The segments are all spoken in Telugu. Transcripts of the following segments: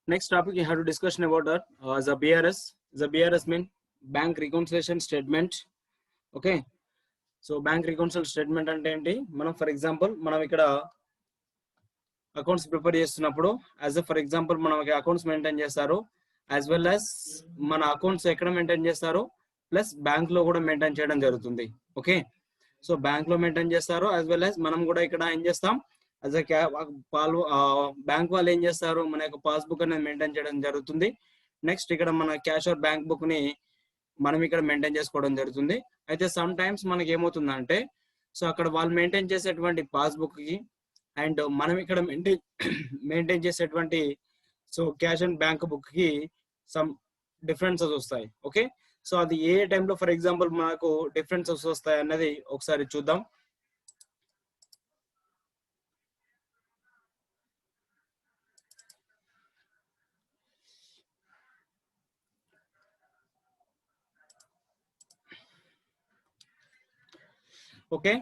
Next topic you have to discussion about the BRS. The BRS mean bank reconciliation statement. Okay. So bank reconciliation statement అంటే ఏంటి? మనం ఫర్ ఎగ్జాంపుల్ మనం ఇక్కడ అకౌంట్స్ ప్రిపేర్ చేస్తున్నప్పుడు యాజ్ ఫర్ ఎగ్జాంపుల్ మనం అకౌంట్స్ మెయింటైన్ చేస్తారు యాజ్ వెల్ యాజ్ మన అకౌంట్స్ ఎక్కడ మెయింటైన్ చేస్తారు ప్లస్ బ్యాంక్ లో కూడా మెయింటైన్ చేయడం జరుగుతుంది. ఓకే. సో బ్యాంక్ లో మెయింటైన్ చేస్తారు యాజ్ వెల్ యాజ్ మనం కూడా ఇక్కడ ఏం చేస్తాం యాజ్ బ్యాంక్ వాళ్ళు ఏం చేస్తారు మన యొక్క పాస్బుక్ అనేది మెయింటైన్ చేయడం జరుగుతుంది. నెక్స్ట్ ఇక్కడ మన క్యాష్ ఆర్ బ్యాంక్ బుక్ ని మనం ఇక్కడ మెయింటైన్ చేసుకోవడం జరుగుతుంది. అయితే సమ్ టైమ్స్ మనకి ఏమవుతుందంటే సో అక్కడ వాళ్ళు మెయింటైన్ చేసేటువంటి పాస్బుక్ కి అండ్ మనం ఇక్కడ మెయింటైన్ చేసేటువంటి so cash and bank book కి సమ్ డిఫరెన్సెస్ వస్తాయి. ఓకే. సో అది ఏ టైంలో ఫర్ ఎగ్జాంపుల్ మనకు డిఫరెన్సెస్ వస్తాయి అన్నది ఒకసారి చూద్దాం. ఓకే.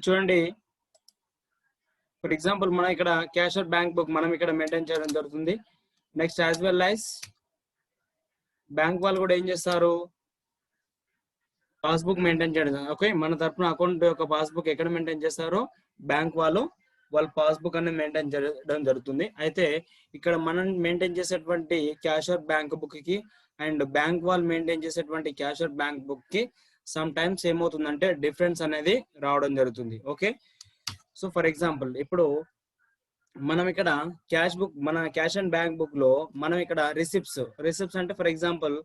చూడండి ఫర్ ఎగ్జాంపుల్ మనం ఇక్కడ క్యాష్ ఆర్ బ్యాంక్ బుక్ మనం ఇక్కడ మెయింటైన్ చేయడం జరుగుతుంది. Next as well as bank వాళ్ళు కూడా ఏం చేస్తారు పాస్బుక్ మెయింటైన్ చేయడం. ఓకే. మన తరఫున అకౌంట్ యొక్క పాస్బుక్ ఎక్కడ మెయింటైన్ చేస్తారో బ్యాంక్ వాళ్ళ పాస్బుక్ అనేది మెయింటైన్ చేయడం జరుగుతుంది. అయితే ఇక్కడ మనం మెయింటైన్ చేసేటువంటి క్యాష్ ఆర్ బ్యాంక్ బుక్ కి అండ్ బ్యాంక్ వాళ్ళు మెయింటైన్ చేసేటువంటి క్యాష్ ఆర్ బ్యాంక్ బుక్ కి సమ్ టైమ్స్ ఏమవుతుందంటే డిఫరెన్స్ అనేది రావడం జరుగుతుంది. ఓకే. సో ఫర్ ఎగ్జాంపుల్ ఇప్పుడు మనం ఇక్కడ మన క్యాష్ అండ్ బ్యాంక్ బుక్ లో మనం ఇక్కడ రిసిప్ట్స్ అంటే ఫర్ ఎగ్జాంపుల్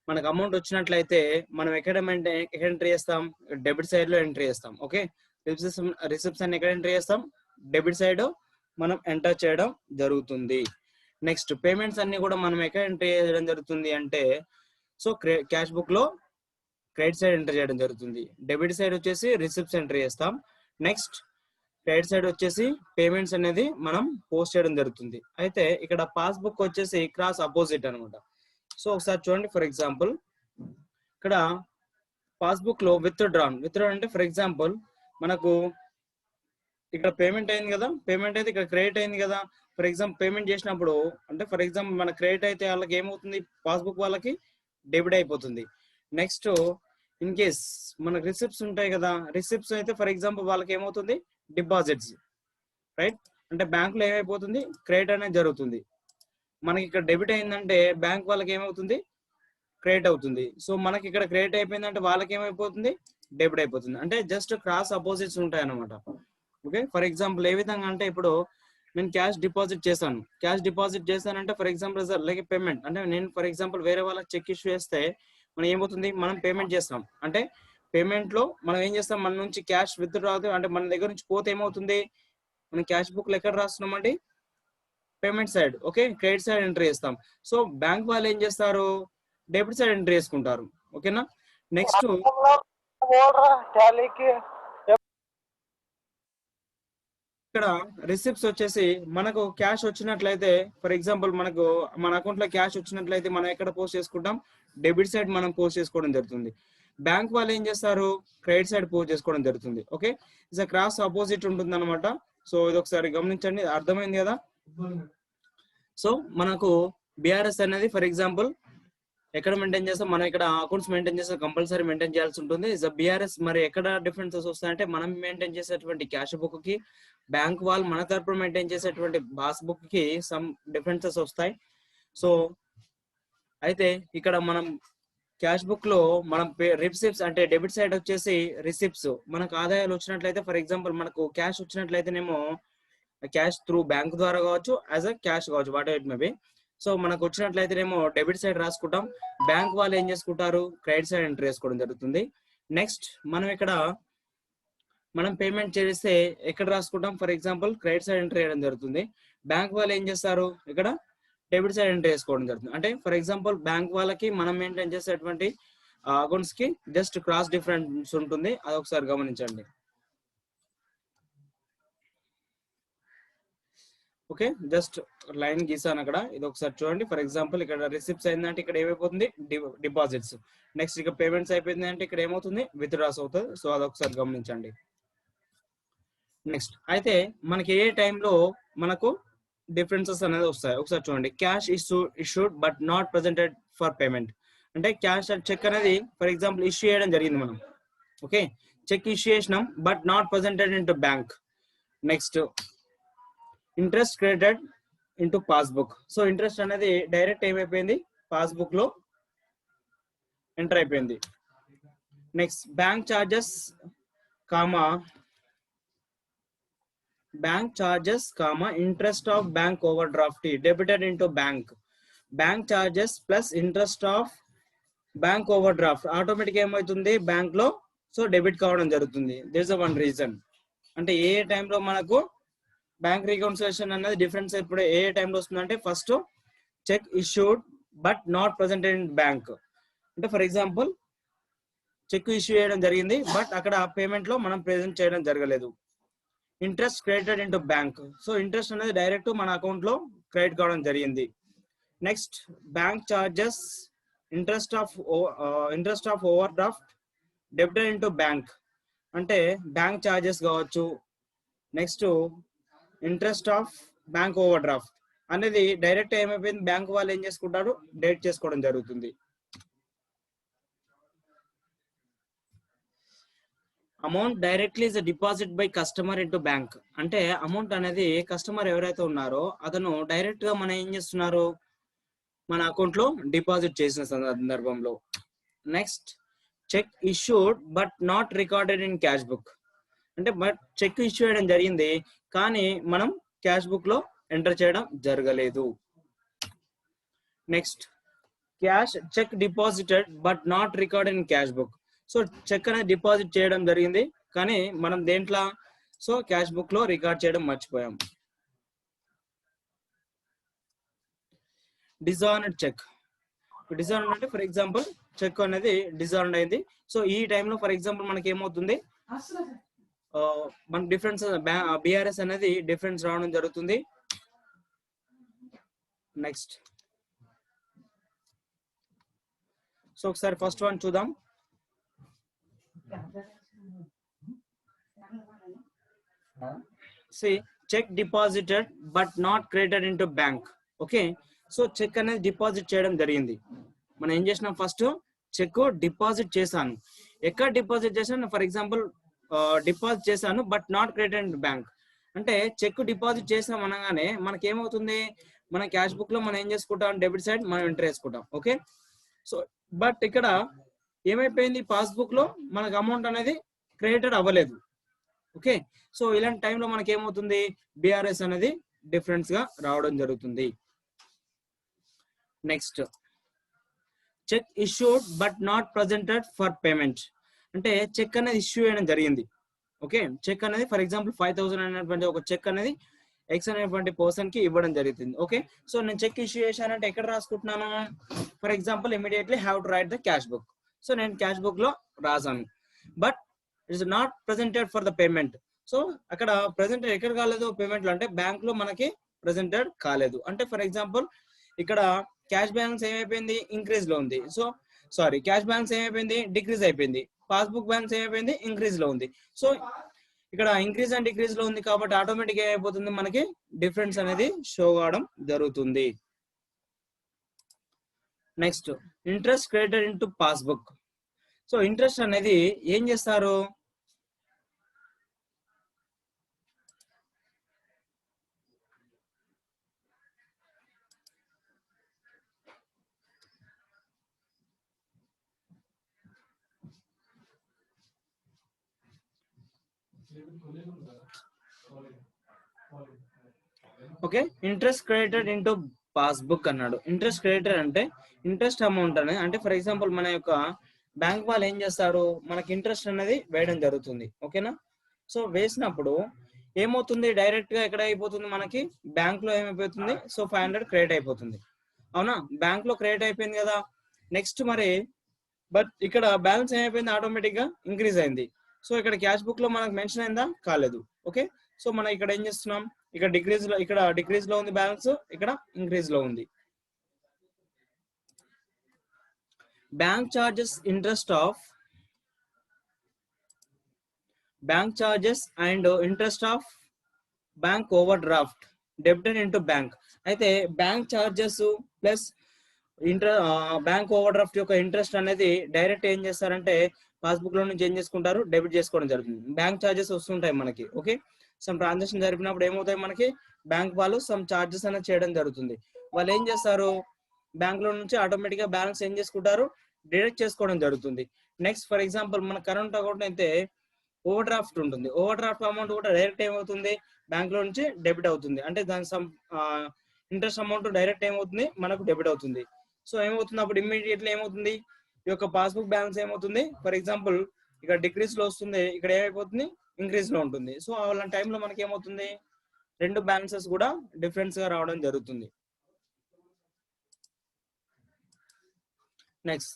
మనకు అమౌంట్ వచ్చినట్లయితే మనం ఎక్కడ ఎంట్రీ చేస్తాం డెబిట్ సైడ్ లో ఎంట్రీ చేస్తాం. ఓకే. రిసిప్ట్స్ అని ఎక్కడ ఎంట్రీ చేస్తాం డెబిట్ సైడ్ మనం ఎంటర్ చేయడం జరుగుతుంది. నెక్స్ట్ పేమెంట్స్ అన్ని కూడా మనం ఎక్కడ ఎంట్రీ చేయడం జరుగుతుంది అంటే సో క్యాష్ బుక్ లో క్రెడిట్ సైడ్ ఎంటర్ చేయడం జరుగుతుంది. డెబిట్ సైడ్ వచ్చేసి రిసిప్ట్స్ ఎంటర్ చేస్తాం. నెక్స్ట్ క్రెడిట్ సైడ్ వచ్చేసి పేమెంట్స్ అనేది మనం పోస్ట్ చేయడం జరుగుతుంది. అయితే ఇక్కడ పాస్బుక్ వచ్చేసి క్రాస్ అపోజిట్ అనమాట. సో ఒకసారి చూడండి ఫర్ ఎగ్జాంపుల్ ఇక్కడ పాస్బుక్ లో విత్ డ్రాన్ అంటే ఫర్ ఎగ్జాంపుల్ మనకు ఇక్కడ పేమెంట్ అయింది కదా, పేమెంట్ అయితే ఇక్కడ క్రెడిట్ అయింది కదా. ఫర్ ఎగ్జాంపుల్ పేమెంట్ చేసినప్పుడు అంటే ఫర్ ఎగ్జాంపుల్ మన క్రెడిట్ అయితే వాళ్ళకి ఏమవుతుంది పాస్బుక్ వాళ్ళకి డెబిట్ అయిపోతుంది. నెక్స్ట్ ఇన్ కేస్ మనకు రిసిప్ట్స్ ఉంటాయి కదా, రిసిప్ట్స్ అయితే ఫర్ ఎగ్జాంపుల్ వాళ్ళకి ఏమవుతుంది డిపాజిట్స్ రైట్ అంటే బ్యాంక్ లో ఏమైపోతుంది క్రెడిట్ అనేది జరుగుతుంది. మనకి ఇక్కడ డెబిట్ అయిందంటే బ్యాంక్ వాళ్ళకి ఏమవుతుంది క్రెడిట్ అవుతుంది. సో మనకి ఇక్కడ క్రెడిట్ అయిపోయిందంటే వాళ్ళకి ఏమైపోతుంది డెబిట్ అయిపోతుంది. అంటే జస్ట్ క్రాస్ అపోజిట్స్ ఉంటాయి అనమాట. ఓకే. ఫర్ ఎగ్జాంపుల్ ఏ విధంగా అంటే ఇప్పుడు నేను క్యాష్ డిపాజిట్ చేస్తానంటే ఫర్ ఎగ్జాంపుల్ లైక్ పేమెంట్ అంటే నేను ఫర్ ఎగ్జాంపుల్ వేరే వాళ్ళకి చెక్ ఇష్యూ చేస్తే మనం ఏమవుతుంది మనం పేమెంట్ చేస్తాం. అంటే పేమెంట్ లో మనం ఏం చేస్తాం మన నుంచి క్యాష్ విత్ రాదు అంటే మన దగ్గర నుంచి పోతే ఏమవుతుంది మనం క్యాష్ బుక్ లో ఎక్కడ రాస్తున్నాం అండి payment side. Okay. Credit side entry చేస్తాం. సో బ్యాంక్ వాళ్ళు ఏం చేస్తారు డెబిట్ సైడ్ ఎంట్రీ చేసుకుంటారు. ఓకేనా. నెక్స్ట్ ఇక్కడ రిసిప్ట్స్ వచ్చేసి మనకు క్యాష్ వచ్చినట్లయితే ఫర్ ఎగ్జాంపుల్ మనకు మన అకౌంట్ లో క్యాష్ వచ్చినట్లయితే మనం ఎక్కడ పోస్ట్ చేసుకుంటాం డెబిట్ సైడ్ మనం పోస్ట్ చేసుకోవడం జరుగుతుంది. బ్యాంక్ వాళ్ళు ఏం చేస్తారు క్రెడిట్ సైడ్ పోస్ట్ చేసుకోవడం జరుగుతుంది. ఓకే. ఇట్స్ క్రాస్ ఆపోజిట్ ఉంటుంది అనమాట. సో ఇది ఒకసారి గమనించండి, అర్థమైంది కదా. సో మనకు బిఆర్ఎస్ అనేది ఫర్ ఎగ్జాంపుల్ ఎక్కడ మెయింటైన్ చేస్తాం మనం ఇక్కడ అకౌంట్స్ మెయింటైన్ చేస్తే కంపల్సరీ మెయింటైన్ చేయాల్సి ఉంటుంది. బిఆర్ఎస్ మరి ఎక్కడ డిఫరెన్సెస్ వస్తాయంటే మనం మెయింటైన్ చేసేటువంటి క్యాష్ బుక్ కి బ్యాంక్ వాళ్ళు మన తరపున మెయింటైన్ చేసేటువంటి పాస్ బుక్ కి సమ్ డిఫరెన్సెస్ వస్తాయి. సో అయితే ఇక్కడ మనం క్యాష్ బుక్ లో మనం రిసిప్ట్స్ అంటే డెబిట్ సైడ్ వచ్చేసి రిసిప్ట్స్ మనకు ఆదాయాలు వచ్చినట్లయితే ఫర్ ఎగ్జాంపుల్ మనకు క్యాష్ వచ్చినట్లయితేనేమో క్యాష్ త్రూ బ్యాంక్ ద్వారా కావచ్చు యాజ్ అ క్యాష్ కావచ్చు what it may be. So మనకు వచ్చినట్లయితేనేమో డెబిట్ సైడ్ రాసుకుంటాం, బ్యాంక్ వాళ్ళు ఏం చేసుకుంటారు క్రెడిట్ సైడ్ ఎంటర్ చేసుకోవడం జరుగుతుంది. నెక్స్ట్ మనం ఇక్కడ మనం పేమెంట్ చేస్తే ఎక్కడ రాసుకుంటాం for example credit side enter చేయడం జరుగుతుంది. బ్యాంక్ వాళ్ళు ఏం చేస్తారు ఇక్కడ డెబిట్ సైడ్ ఎంటర్ చేసుకోవడం జరుగుతుంది. అంటే ఫర్ ఎగ్జాంపుల్ బ్యాంక్ వాళ్ళకి మనం మెయింటైన్ చేసేటువంటి అకౌంట్స్ కి జస్ట్ క్రాస్ డిఫరెన్స్ ఉంటుంది, అది ఒకసారి గమనించండి. ఓకే. జస్ట్ లైన్ గీసాను అక్కడ, ఇది ఒకసారి చూడండి. ఫర్ ఎగ్జాంపుల్ ఇక్కడ రిసిప్ట్స్ అయిందంటే ఇక్కడ ఏమైపోతుంది డిపాజిట్స్. నెక్స్ట్ ఇక్కడ పేమెంట్స్ అయిపోయింది అంటే ఇక్కడ ఏమవుతుంది విత్ డ్రాస్ అవుతుంది. సో అది ఒకసారి గమనించండి. నెక్స్ట్ అయితే మనకి ఏ టైంలో మనకు డిఫరెన్సెస్ అనేది వస్తాయి. ఒకసారి చూడండి. Cash issued but not presented for payment. అంటే క్యాష్ చెక్ అనేది ఫర్ ఎగ్జాంపుల్ ఇష్యూ చేయడం జరిగింది మనం. ఓకే, చెక్ ఇష్యూ చేసినాం but not presented in to bank. Next interest credited into passbook. So interest అనేది డైరెక్ట్ ఏమైపోయింది, పాస్బుక్ లో ఎంటర్ అయిపోయింది. Next bank charges comma interest of bank overdraft debited into bank charges plus interest of bank over draft automatic ఏమవుతుంది బ్యాంక్ లో, సో డెబిట్ కావడం జరుగుతుంది. This one reason. అంటే ఏ టైంలో మనకు బ్యాంక్ రికన్సిలియేషన్ అనేది డిఫరెన్స్ ఇప్పుడు ఏ టైంలో వస్తుందంటే, first cheque issued but not presented in bank. అంటే ఫర్ ఎగ్జాంపుల్ చెక్ ఇష్యూ చేయడం జరిగింది బట్ అక్కడ పేమెంట్ లో మనం ప్రెజెంట్ చేయడం జరగలేదు. Interest credited into bank. So interest అనేది డైరెక్ట్ మన అకౌంట్ లో క్రెడిట్ కావడం జరిగింది. Next bank charges interest of over draft debited into bank. అంటే బ్యాంక్ చార్జెస్ కావచ్చు. Next interest of bank over draft అనేది డైరెక్ట్ ఏమైపోయింది, బ్యాంక్ వాళ్ళు ఏం చేసుకుంటారు, డెబిట్ చేసుకోవడం జరుగుతుంది. Amount directly is deposit by customer into bank. అంటే అమౌంట్ అనేది కస్టమర్ ఎవరైతే ఉన్నారో అతను డైరెక్ట్ గా మనం ఏం చేస్తున్నారు, మన అకౌంట్ లో డిపాజిట్ చేసిన సందర్భంలో. Next cheque issued but not recorded in cash book. అంటే బట్ చెక్ ఇష్యూ చేయడం జరిగింది కానీ మనం క్యాష్ బుక్ లో ఎంటర్ చేయడం జరగలేదు. Next cash cheque deposited but not record in cash book. So cheque అనేది డిపాజిట్ చేయడం జరిగింది కానీ మనం దేంట్లో, సో క్యాష్ బుక్ లో రికార్డ్ చేయడం మర్చిపోయాం. డిజార్నర్డ్ చెక్. డిజార్నర్డ్ అంటే ఫర్ ఎగ్జాంపుల్ చెక్ అనేది డిజార్నర్డ్ అయింది. సో ఈ టైంలో ఫర్ ఎగ్జాంపుల్ మనకి ఏమవుతుంది, మన డిఫరెన్స్ బిఆర్ఎస్ అనేది డిఫరెన్స్ రావడం జరుగుతుంది. నెక్స్ట్ సో ఒకసారి ఫస్ట్ వన్ చూద్దాం. See, cheque deposited but not credited into bank. Okay, so cheque అనేది డిపాజిట్ చేయడం జరిగింది. మనం ఏం చేసినాం, ఫస్ట్ చెక్ డిపాజిట్ చేశాను. ఎక్కడ డిపాజిట్ చేశాను, ఫర్ ఎగ్జాంపుల్ డిపాజిట్ చేశాను but not credited into bank. అంటే చెక్ డిపాజిట్ చేసాం అనగానే మనకి ఏమవుతుంది, మన క్యాష్ బుక్ లో మనం ఏం చేసుకుంటాం, డెబిట్ సైడ్ మనం ఎంటర్ చేసుకుంటాం. ఓకే, సో బట్ ఇక్కడ ఏమైపోయింది, పాస్బుక్ లో మనకు అమౌంట్ అనేది క్రెడిటెడ్ అవ్వలేదు. ఓకే, సో ఇలాంటి టైంలో మనకి ఏమవుతుంది, బిఆర్ఎస్ అనేది డిఫరెన్స్ గా రావడం జరుగుతుంది. Next cheque issued but not presented for payment. అంటే చెక్ అనేది ఇష్యూ చేయడం జరిగింది. ఓకే, చెక్ అనేది ఫర్ ఎగ్జాంపుల్ 5,000 అనేటువంటి ఒక చెక్ అనేది ఎక్స్ అనేటువంటి పర్సన్ కి ఇవ్వడం జరుగుతుంది. ఓకే, సో నేను చెక్ ఇష్యూ చేశానంటే ఎక్కడ రాసుకుంటున్నాను, for example immediately have to write the cash book. So నేను క్యాష్ బుక్ లో రాసాను but it's not presented for the payment. So అక్కడ ప్రెజెంటెడ్ ఎక్కడ కాలేదు, పేమెంట్ లో, అంటే బ్యాంక్ లో మనకి ప్రెజెంటెడ్ కాలేదు. అంటే ఫర్ ఎగ్జాంపుల్ ఇక్కడ క్యాష్ బ్యాలెన్స్ ఏమైపోయింది, ఇంక్రీజ్ లో ఉంది. సో సారీ, క్యాష్ బ్యాలెన్స్ ఏమైపోయింది, డిక్రీజ్ అయిపోయింది. పాస్బుక్ బ్యాలెన్స్ ఏమైపోయింది, ఇంక్రీజ్ లో ఉంది. సో ఇక్కడ ఇంక్రీజ్ అండ్ డిక్రీజ్ లో ఉంది కాబట్టి ఆటోమేటిక్ ఏమైపోతుంది, మనకి డిఫరెన్స్ అనేది షో కావడం జరుగుతుంది. Next interest credited into passbook. So interest అనేది ఏం చేస్తారు, okay, interest credited into passbook అన్నాడు. ఇంట్రెస్ట్ క్రెడిటెడ్ అంటే ఇంట్రెస్ట్ అమౌంట్ అనేది, అంటే ఫర్ ఎగ్జాంపుల్ మన యొక్క బ్యాంక్ వాళ్ళు ఏం చేస్తారు, మనకి ఇంట్రెస్ట్ అనేది వేయడం జరుగుతుంది. ఓకేనా, సో వేసినప్పుడు ఏమవుతుంది, డైరెక్ట్ గా ఎక్కడ అయిపోతుంది, మనకి బ్యాంక్ లో ఏమైపోతుంది, సో 500 క్రెడిట్ అయిపోతుంది. అవునా, బ్యాంక్ లో క్రెడిట్ అయిపోయింది కదా. నెక్స్ట్ మరి బట్ ఇక్కడ బ్యాలెన్స్ ఏమైపోయింది, ఆటోమేటిక్ గా ఇంక్రీజ్ అయింది. సో ఇక్కడ క్యాష్ బుక్ లో మనకు మెన్షన్ అయిందా, కాలేదు. ఓకే, సో మనం ఇక్కడ ఏం చేస్తున్నాం, ఇక్కడ డిక్రీజ్ లో ఉంది బ్యాలెన్స్, ఇక్కడ ఇంక్రీజ్ లో ఉంది. Bank charges and interest of bank overdraft. Debited into bank. అయితే bank charges plus bank overdraft యొక్క ఇంట్రెస్ట్ అనేది డైరెక్ట్ ఏం చేస్తారంటే పాస్బుక్ లో నుంచి ఏం చేసుకుంటారు, డెబిట్ చేసుకోవడం జరుగుతుంది. బ్యాంక్ చార్జెస్ వస్తుంటాయి మనకి. ఓకే, సమ్ ట్రాన్సాక్షన్ జరిపినప్పుడు ఏమవుతాయి మనకి, బ్యాంక్ వాళ్ళు సమ్ చార్జెస్ అనేది చేయడం జరుగుతుంది. వాళ్ళు ఏం చేస్తారు, బ్యాంక్ లో నుంచి ఆటోమేటిక్ గా బ్యాలెన్స్ ఏం చేసుకుంటారు, డిడక్ట్ చేసుకోవడం జరుగుతుంది. నెక్స్ట్ ఫర్ ఎగ్జాంపుల్ మన కరెంట్ అకౌంట్ అయితే ఓవర్ డ్రాఫ్ట్ ఉంటుంది. ఓవర్ డ్రాఫ్ట్ అమౌంట్ కూడా డైరెక్ట్ ఏమవుతుంది, బ్యాంక్ లో నుంచి డెబిట్ అవుతుంది. అంటే దాని సమ్ ఇంట్రెస్ట్ అమౌంట్ డైరెక్ట్ ఏమవుతుంది, మనకు డెబిట్ అవుతుంది. సో ఏమవుతుంది అప్పుడు ఇమ్మీడియట్లీ ఏమవుతుంది, ఈ యొక్క పాస్బుక్ బ్యాలెన్స్ ఏమవుతుంది, ఫర్ ఎగ్జాంపుల్ ఇక్కడ డిక్రీస్ లో వస్తుంది, ఇక్కడ ఏమైపోతుంది, ఇంక్రీజ్ లో ఉంటుంది. సో అలాంటి టైంలో మనకి ఏమవుతుంది, రెండు బ్యాలెన్సెస్ కూడా డిఫరెన్స్ గా రావడం జరుగుతుంది. Next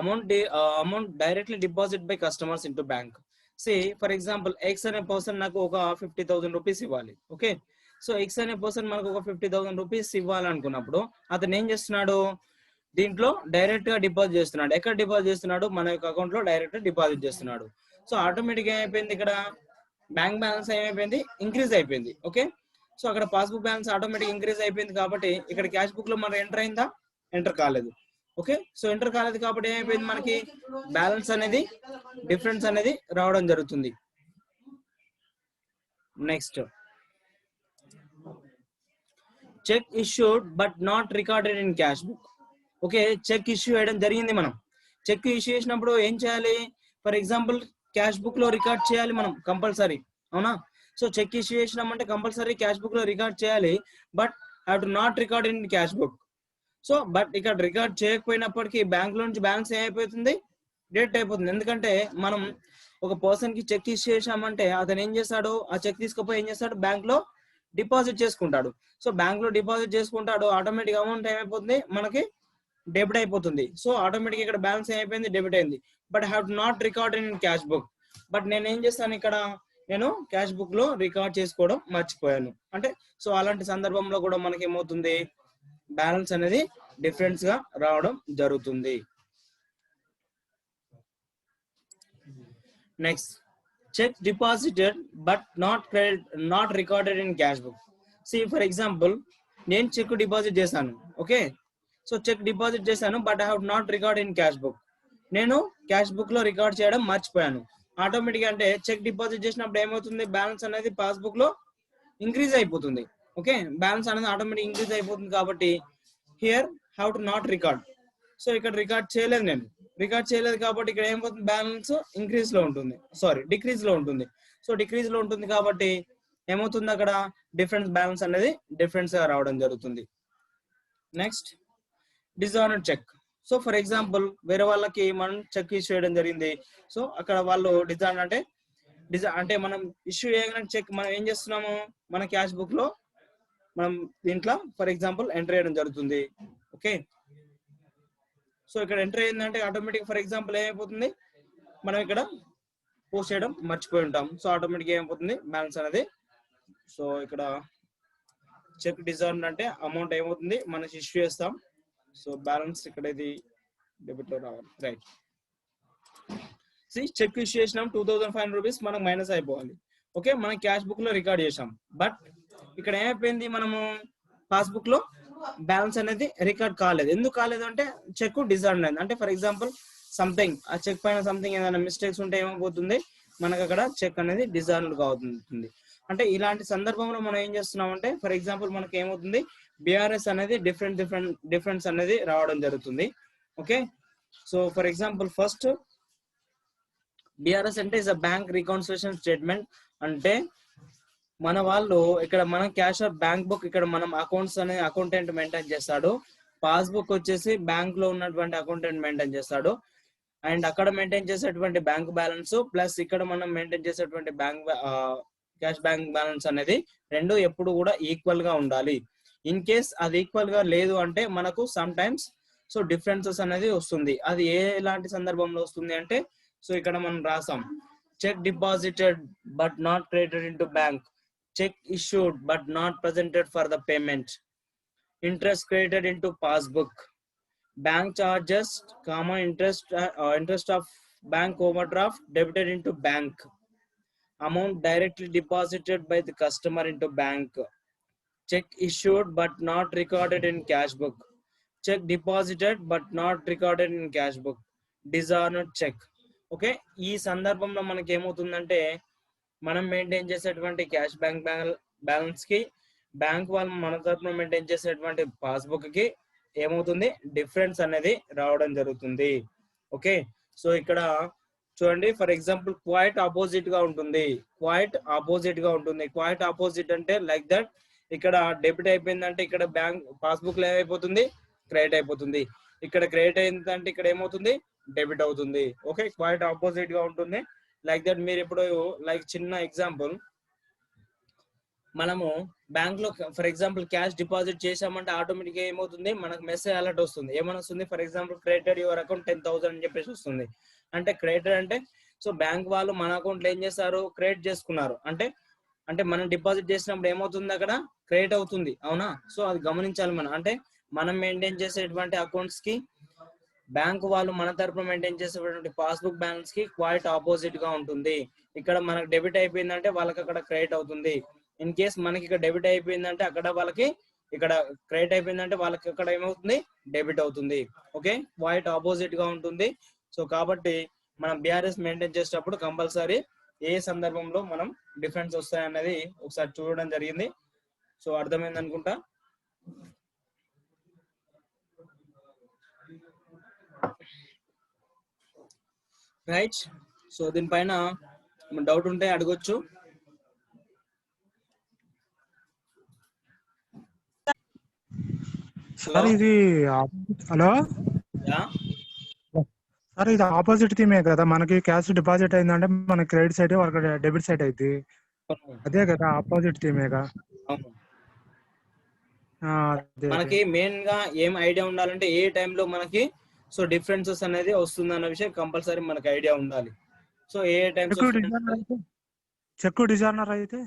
amount directly deposit by customers into bank. See for example X అనే పర్సన్ నాకు ఒక 50,000 రూపీస్ ఇవ్వాలి. ఓకే, సో ఎక్స్ అనే పర్సన్ మనకు ఒక 50,000 రూపీస్ ఇవ్వాలనుకున్నప్పుడు అతను ఏం చేస్తున్నాడు, దీంట్లో డైరెక్ట్ గా డిపాజిట్ చేస్తున్నాడు. ఎక్కడ డిపాజిట్ చేస్తున్నాడు, మన యొక్క అకౌంట్ లో డైరెక్ట్ డిపాజిట్ చేస్తున్నాడు. సో ఆటోమేటిక్ ఏమైపోయింది, ఇక్కడ బ్యాంక్ బ్యాలెన్స్ ఏమైపోయింది, ఇంక్రీజ్ అయిపోయింది. ఓకే, సో అక్కడ పాస్బుక్ బ్యాలెన్స్ ఆటోమేటిక్ ఇంక్రీజ్ అయిపోయింది కాబట్టి ఇక్కడ క్యాష్ బుక్ లో మనం ఎంటర్ అయిందా, ఎంటర్ కాలేదు. ఓకే, సో ఎంటర్ కాలేదు కాబట్టి ఏమైపోయింది, మనకి బ్యాలెన్స్ అనేది డిఫరెన్స్ అనేది రావడం జరుగుతుంది. Next cheque issued but not recorded in cash book. Okay, cheque issue చేయడం జరిగింది. మనం చెక్ ఇష్యూ చేసినప్పుడు ఏం చేయాలి, ఫర్ ఎగ్జాంపుల్ క్యాష్ బుక్ లో రికార్డ్ చేయాలి మనం కంపల్సరీ, అవునా. సో చెక్ ఇష్యూ చేసినామంటే కంపల్సరీ క్యాష్ బుక్ లో రికార్డ్ చేయాలి, but have to not record in cash book. So but ఇక్కడ రికార్డ్ చేయకపోయినప్పటికీ బ్యాంక్ లో నుంచి బ్యాలెన్స్ ఏమైపోతుంది, డెట్ అయిపోతుంది. ఎందుకంటే మనం ఒక పర్సన్ కి చెక్ ఇష్యూ చేసామంటే అతను ఏం చేస్తాడు, ఆ చెక్ తీసుకుపోయి ఏం చేస్తాడు, బ్యాంక్ లో డిపాజిట్ చేసుకుంటాడు. సో బ్యాంక్ లో డిపాజిట్ చేసుకుంటాడు, ఆటోమేటిక్ అమౌంట్ ఏమైపోతుంది, మనకి డెబిట్ అయిపోతుంది. సో ఆటోమేటిక్ ఇక్కడ బ్యాలెన్స్ అయిపోయింది, డెబిట్ అయింది. But have not record in cash book. But నేను ఏం చేస్తాను, ఇక్కడ నేను క్యాష్ బుక్ లో రికార్డ్ చేసుకోవడం మర్చిపోయాను అంటే, సో అలాంటి సందర్భంలో కూడా మనకి ఏమవుతుంది, బ్యాలెన్స్ అనేది డిఫరెన్స్ గా రావడం జరుగుతుంది. Next cheque deposited but not recorded in cash book. See for example నేను చెక్ డిపాజిట్ చేశాను. ఓకే, సో చెక్ డిపాజిట్ చేశాను but I have not record in cash book. నేను క్యాష్ బుక్ లో రికార్డ్ చేయడం మర్చిపోయాను. ఆటోమేటిక్ అంటే చెక్ డిపాజిట్ చేసినప్పుడు ఏమవుతుంది, బ్యాలెన్స్ అనేది పాస్బుక్ లో ఇంక్రీజ్ అయిపోతుంది. ఓకే, బ్యాలెన్స్ అనేది ఆటోమేటిక్ ఇంక్రీజ్ అయిపోతుంది కాబట్టి here have to not record. So ఇక్కడ రికార్డ్ చేయలేదు, నేను రికార్డ్ చేయలేదు కాబట్టి ఇక్కడ ఏమవుతుంది, బ్యాలెన్స్ ఇంక్రీజ్ లో ఉంటుంది, సారీ డిక్రీజ్ లో ఉంటుంది. సో డిక్రీజ్ లో ఉంటుంది కాబట్టి ఏమవుతుంది, అక్కడ డిఫరెన్స్ బ్యాలెన్స్ అనేది డిఫరెన్స్ గా రావడం జరుగుతుంది. Next dishonoured cheque. So for example వేరే వాళ్ళకి మనం చెక్ ఇష్యూ చేయడం జరిగింది. సో అక్కడ వాళ్ళు డిజాన్ అంటే మనం ఇష్యూ చేయగానే చెక్ మనం ఏం చేస్తున్నాము, మన క్యాష్ బుక్ లో మనం దీంట్లో ఫర్ ఎగ్జాంపుల్ ఎంటర్ చేయడం జరుగుతుంది. ఓకే, సో ఇక్కడ ఎంటర్ అయిందంటే ఆటోమేటిక్ ఫర్ ఎగ్జాంపుల్ ఏమైపోతుంది, మనం ఇక్కడ పోస్ట్ చేయడం మర్చిపోయి ఉంటాం. సో ఆటోమేటిక్ ఏమైపోతుంది, బ్యాలెన్స్ అనేది. సో ఇక్కడ చెక్ డిజార్న్ అంటే అమౌంట్ ఏమవుతుంది, మనం ఇష్యూ చేస్తాం. సో బ్యాలెన్స్ ఇక్కడ ఇది డెబిట్ లో రావాలి, రైట్. చెక్ ఇష్యూ చేసినాం 2,500 రూపీస్ మనకు మైనస్ అయిపోవాలి. ఓకే, మనం క్యాష్ బుక్ లో రికార్డ్ చేసాం, బట్ ఇక్కడ ఏమైపోయింది, మనము పాస్బుక్ లో బ్యాలెన్స్ అనేది రికార్డ్ కాలేదు. ఎందుకు కాలేదు అంటే చెక్ డిజార్న్ అయింది. అంటే ఫర్ ఎగ్జాంపుల్ సంథింగ్ ఆ చెక్ పైన సంథింగ్ ఏదైనా మిస్టేక్స్ ఉంటే ఏమైపోతుంది, మనకు అక్కడ చెక్ అనేది డిజార్న్ అవుతుంది. అంటే ఇలాంటి సందర్భంలో మనం ఏం చేస్తున్నాం అంటే ఫర్ ఎగ్జాంపుల్ మనకి ఏమవుతుంది, బిఆర్ఎస్ అనేది డిఫరెన్స్ అనేది రావడం జరుగుతుంది. Okay, so for example first BRS అంటే is a bank reconciliation statement. అంటే మన వాళ్ళు ఇక్కడ మనం క్యాష్ ఆర్ బ్యాంక్ బుక్, ఇక్కడ మనం అకౌంట్స్ అనే అకౌంటెంట్ మెయింటైన్ చేస్తాడు. పాస్బుక్ వచ్చేసి బ్యాంక్ లో ఉన్నటువంటి అకౌంటెంట్ మెయింటైన్ చేస్తాడు. అండ్ అక్కడ మెయింటైన్ చేసేటువంటి బ్యాంక్ బ్యాలెన్స్ ప్లస్ ఇక్కడ మనం మెయింటైన్ చేసేటువంటి క్యాష్ బ్యాంక్ బ్యాలెన్స్ అనేది రెండు ఎప్పుడు కూడా ఈక్వల్ గా ఉండాలి. ఇన్ కేస్ అది ఈక్వల్ గా లేదు అంటే మనకు సమ్ టైమ్స్ సో డిఫరెన్సెస్ అనేది వస్తుంది. అది ఎలాంటి సందర్భంలో వస్తుంది అంటే, సో ఇక్కడ మనం రాసాం cheque deposited but not credited into bank, cheque issued but not presented for the payment, interest credited into passbook, bank charges, interest of bank overdraft debited into bank, amount directly deposited by the customer into bank, cheque issued but not recorded in cash book, cheque deposited but not recorded in cash book, dishonoured cheque. Okay, ఈ సందర్భంలో మనకి ఏమవుతుందంటే మనం మెయింటైన్ చేసేటువంటి క్యాష్ బ్యాంక్ బ్యాలెన్స్ కి బ్యాంక్ వాళ్ళు మన తరఫున మెయింటైన్ చేసేటువంటి పాస్బుక్ కి ఏమవుతుంది, డిఫరెన్స్ అనేది రావడం జరుగుతుంది. ఓకే, సో ఇక్కడ చూడండి, ఫర్ ఎగ్జాంపుల్ క్వైట్ ఆపోజిట్ గా ఉంటుంది, క్వైట్ ఆపోజిట్ గా ఉంటుంది. క్వైట్ ఆపోజిట్ అంటే లైక్ దట్, ఇక్కడ డెబిట్ అయిపోయిందంటే ఇక్కడ బ్యాంక్ పాస్బుక్ లో ఏమైపోతుంది, క్రెడిట్ అయిపోతుంది. ఇక్కడ క్రెడిట్ అయిందంటే ఇక్కడ ఏమవుతుంది, డెబిట్ అవుతుంది. ఓకే, క్వైట్ ఆపోజిట్ గా ఉంటుంది లైక్ దట్. మీరు ఇప్పుడు లైక్ చిన్న ఎగ్జాంపుల్, మనము బ్యాంక్ లో ఫర్ ఎగ్జాంపుల్ క్యాష్ డిపాజిట్ చేసామంటే ఆటోమేటిక్ గా ఏమవుతుంది, మనకు మెసేజ్ అలర్ట్ వస్తుంది. ఏమని వస్తుంది, for example credited your account 10,000 అని చెప్పేసి వస్తుంది. అంటే క్రెడిటెడ్ అంటే సో బ్యాంక్ వాళ్ళు మన అకౌంట్ లో ఏం చేస్తారు, క్రెడిట్ చేసుకున్నారు అంటే, అంటే మనం డిపాజిట్ చేసినప్పుడు ఏమవుతుంది, అక్కడ క్రెడిట్ అవుతుంది. అవునా, సో అది గమనించాలి మనం. అంటే మనం మెయింటైన్ చేసేటువంటి అకౌంట్స్ కి బ్యాంక్ వాళ్ళు మన తరపున మెయింటైన్ చేసేటువంటి పాస్బుక్ బ్యాలెన్స్ కి క్వైట్ ఆపోజిట్ గా ఉంటుంది. ఇక్కడ మనకు డెబిట్ అయిపోయిందంటే వాళ్ళకి అక్కడ క్రెడిట్ అవుతుంది. ఇన్ కేస్ మనకి ఇక్కడ డెబిట్ అయిపోయిందంటే అక్కడ వాళ్ళకి ఇక్కడ క్రెడిట్ అయిపోయిందంటే వాళ్ళకి అక్కడ ఏమవుతుంది, డెబిట్ అవుతుంది. ఓకే, క్వైట్ ఆపోజిట్ గా ఉంటుంది. సో కాబట్టి మనం బిఆర్ఎస్ మెయింటైన్ చేసేటప్పుడు కంపల్సరీ ఏ సందర్భంలో మనం డిఫరెన్స్ వస్తాయన్నది ఒకసారి చూడడం జరిగింది. సో అర్థమైంది అనుకుంటా. రైట్, సో దీనిపైన డౌట్ ఉంటే అడగొచ్చు. సార్ ఇది హలో సార్, ఇది ఆపోజిట్ థీమే కదా, మనకి క్యాష్ డిపాజిట్ అయిందంటే మనకి క్రెడిట్ సైడ్, వాళ్ళకి డెబిట్ సైడ్ అయింది. అదే కదా ఆపోజిట్ థీమేగా. మనకి మెయిన్ గా ఏం ఐడియా ఉండాలంటే ఏ టైంలో మనకి సో డిఫరెన్సెస్ అనేది వస్తుంది అన్న విషయం కంపల్సరీ మనకి ఐడియా ఉండాలి. సో ఏ టైమ్స్ చెక్ డిజార్నర్ అయితే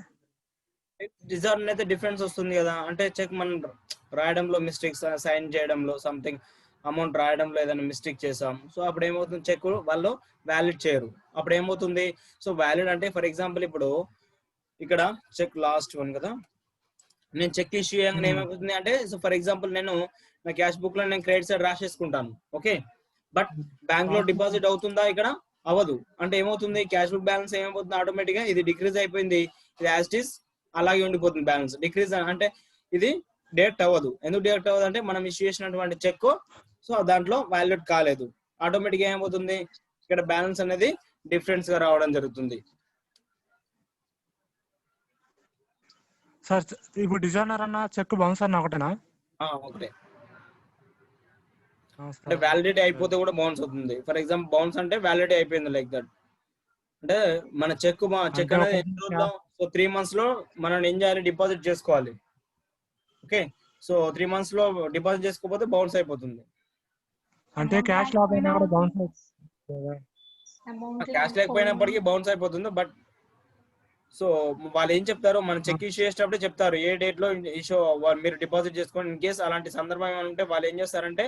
డిజార్నర్ అయితే డిఫరెన్స్ వస్తుంది కదా. అంటే చెక్ మనం రాయడంలో మిస్టేక్స్, సైన్ చేయడంలో సంథింగ్ అమౌంట్ రాయడంలో ఏదైనా మిస్టేక్ చేసాం, సో అప్పుడు ఏమవుతుంది, చెక్ వాళ్ళు వ్యాలిడ్ చేయరు. అప్పుడు ఏమవుతుంది, సో వ్యాలిడ్ అంటే ఫర్ ఎగ్జాంపుల్ ఇప్పుడు ఇక్కడ చెక్ లాస్ట్ వన్ కదా, నేను చెక్ ఇష్యూ చేయగానే ఏమవుతుంది అంటే, సో ఫర్ ఎగ్జాంపుల్ నేను నా క్యాష్ బుక్ లో నేను క్రెడిట్ సైడ్ రాసేసుకుంటాను. ఓకే, బట్ బ్యాంక్ లో డిపాజిట్ అవుతుందా, ఇక్కడ అవ్వదు. అంటే ఏమవుతుంది, క్యాష్ బుక్ బ్యాలెన్స్ ఏమైపోతుంది, ఆటోమేటిక్ గా ఇది డిక్రీజ్ అయిపోయింది, ఇది యాజ్ ఇట్ ఈస్ అలాగే ఉండిపోతుంది. బ్యాలెన్స్ డిక్రీజ్ అంటే ఇది డేట్ అవ్వదు. ఎందుకు డేట్ అవ్వదు అంటే మనం ఇష్యూ చేసినటువంటి చెక్ సో దాంట్లో వాల్యూడ్ కాలేదు. ఆటోమేటిక్ గా ఏమవుతుంది, ఇక్కడ బ్యాలెన్స్ అనేది డిఫరెన్స్ గా రావడం జరుగుతుంది. సార్ ఇప్పుడు డిజైనర్ అన్న చెక్ బౌన్స్ అన్న ఒకటేనా? ఒకటే. అంటే వ్యాలిడిటీ అయిపోతే కూడా బౌన్స్ అవుతుంది. ఫర్ ఎగ్జాంపుల్ బౌన్స్ అంటే వ్యాలిడిటీ అయిపోయింది లైక్ దట్. అంటే మన చెక్ అనేది ఎన్ని రోజుల్లో, సో 3 months లో మనం ఏం చేయాలి, డిపాజిట్ చేసుకోవాలి. ఓకే, సో 3 months లో డిపాజిట్ చేసుకోకపోతే బౌన్స్ అయిపోతుంది. అంటే క్యాష్ లేకపోయినా కూడా బౌన్స్ క్యాష్ లేకపోయినప్పటికీ బౌన్స్ అయిపోతుంది. బట్ సో వాళ్ళు ఏం చెప్తారు, మనం చెక్ ఇష్యూ చేసేటప్పుడే చెప్తారు ఏ డేట్ లో ఇష్యూ మీరు డిపాజిట్ చేసుకోండి. ఇన్ కేసు అలాంటి సందర్భం ఏమైనా ఉంటే వాళ్ళు ఏం చేస్తారంటే,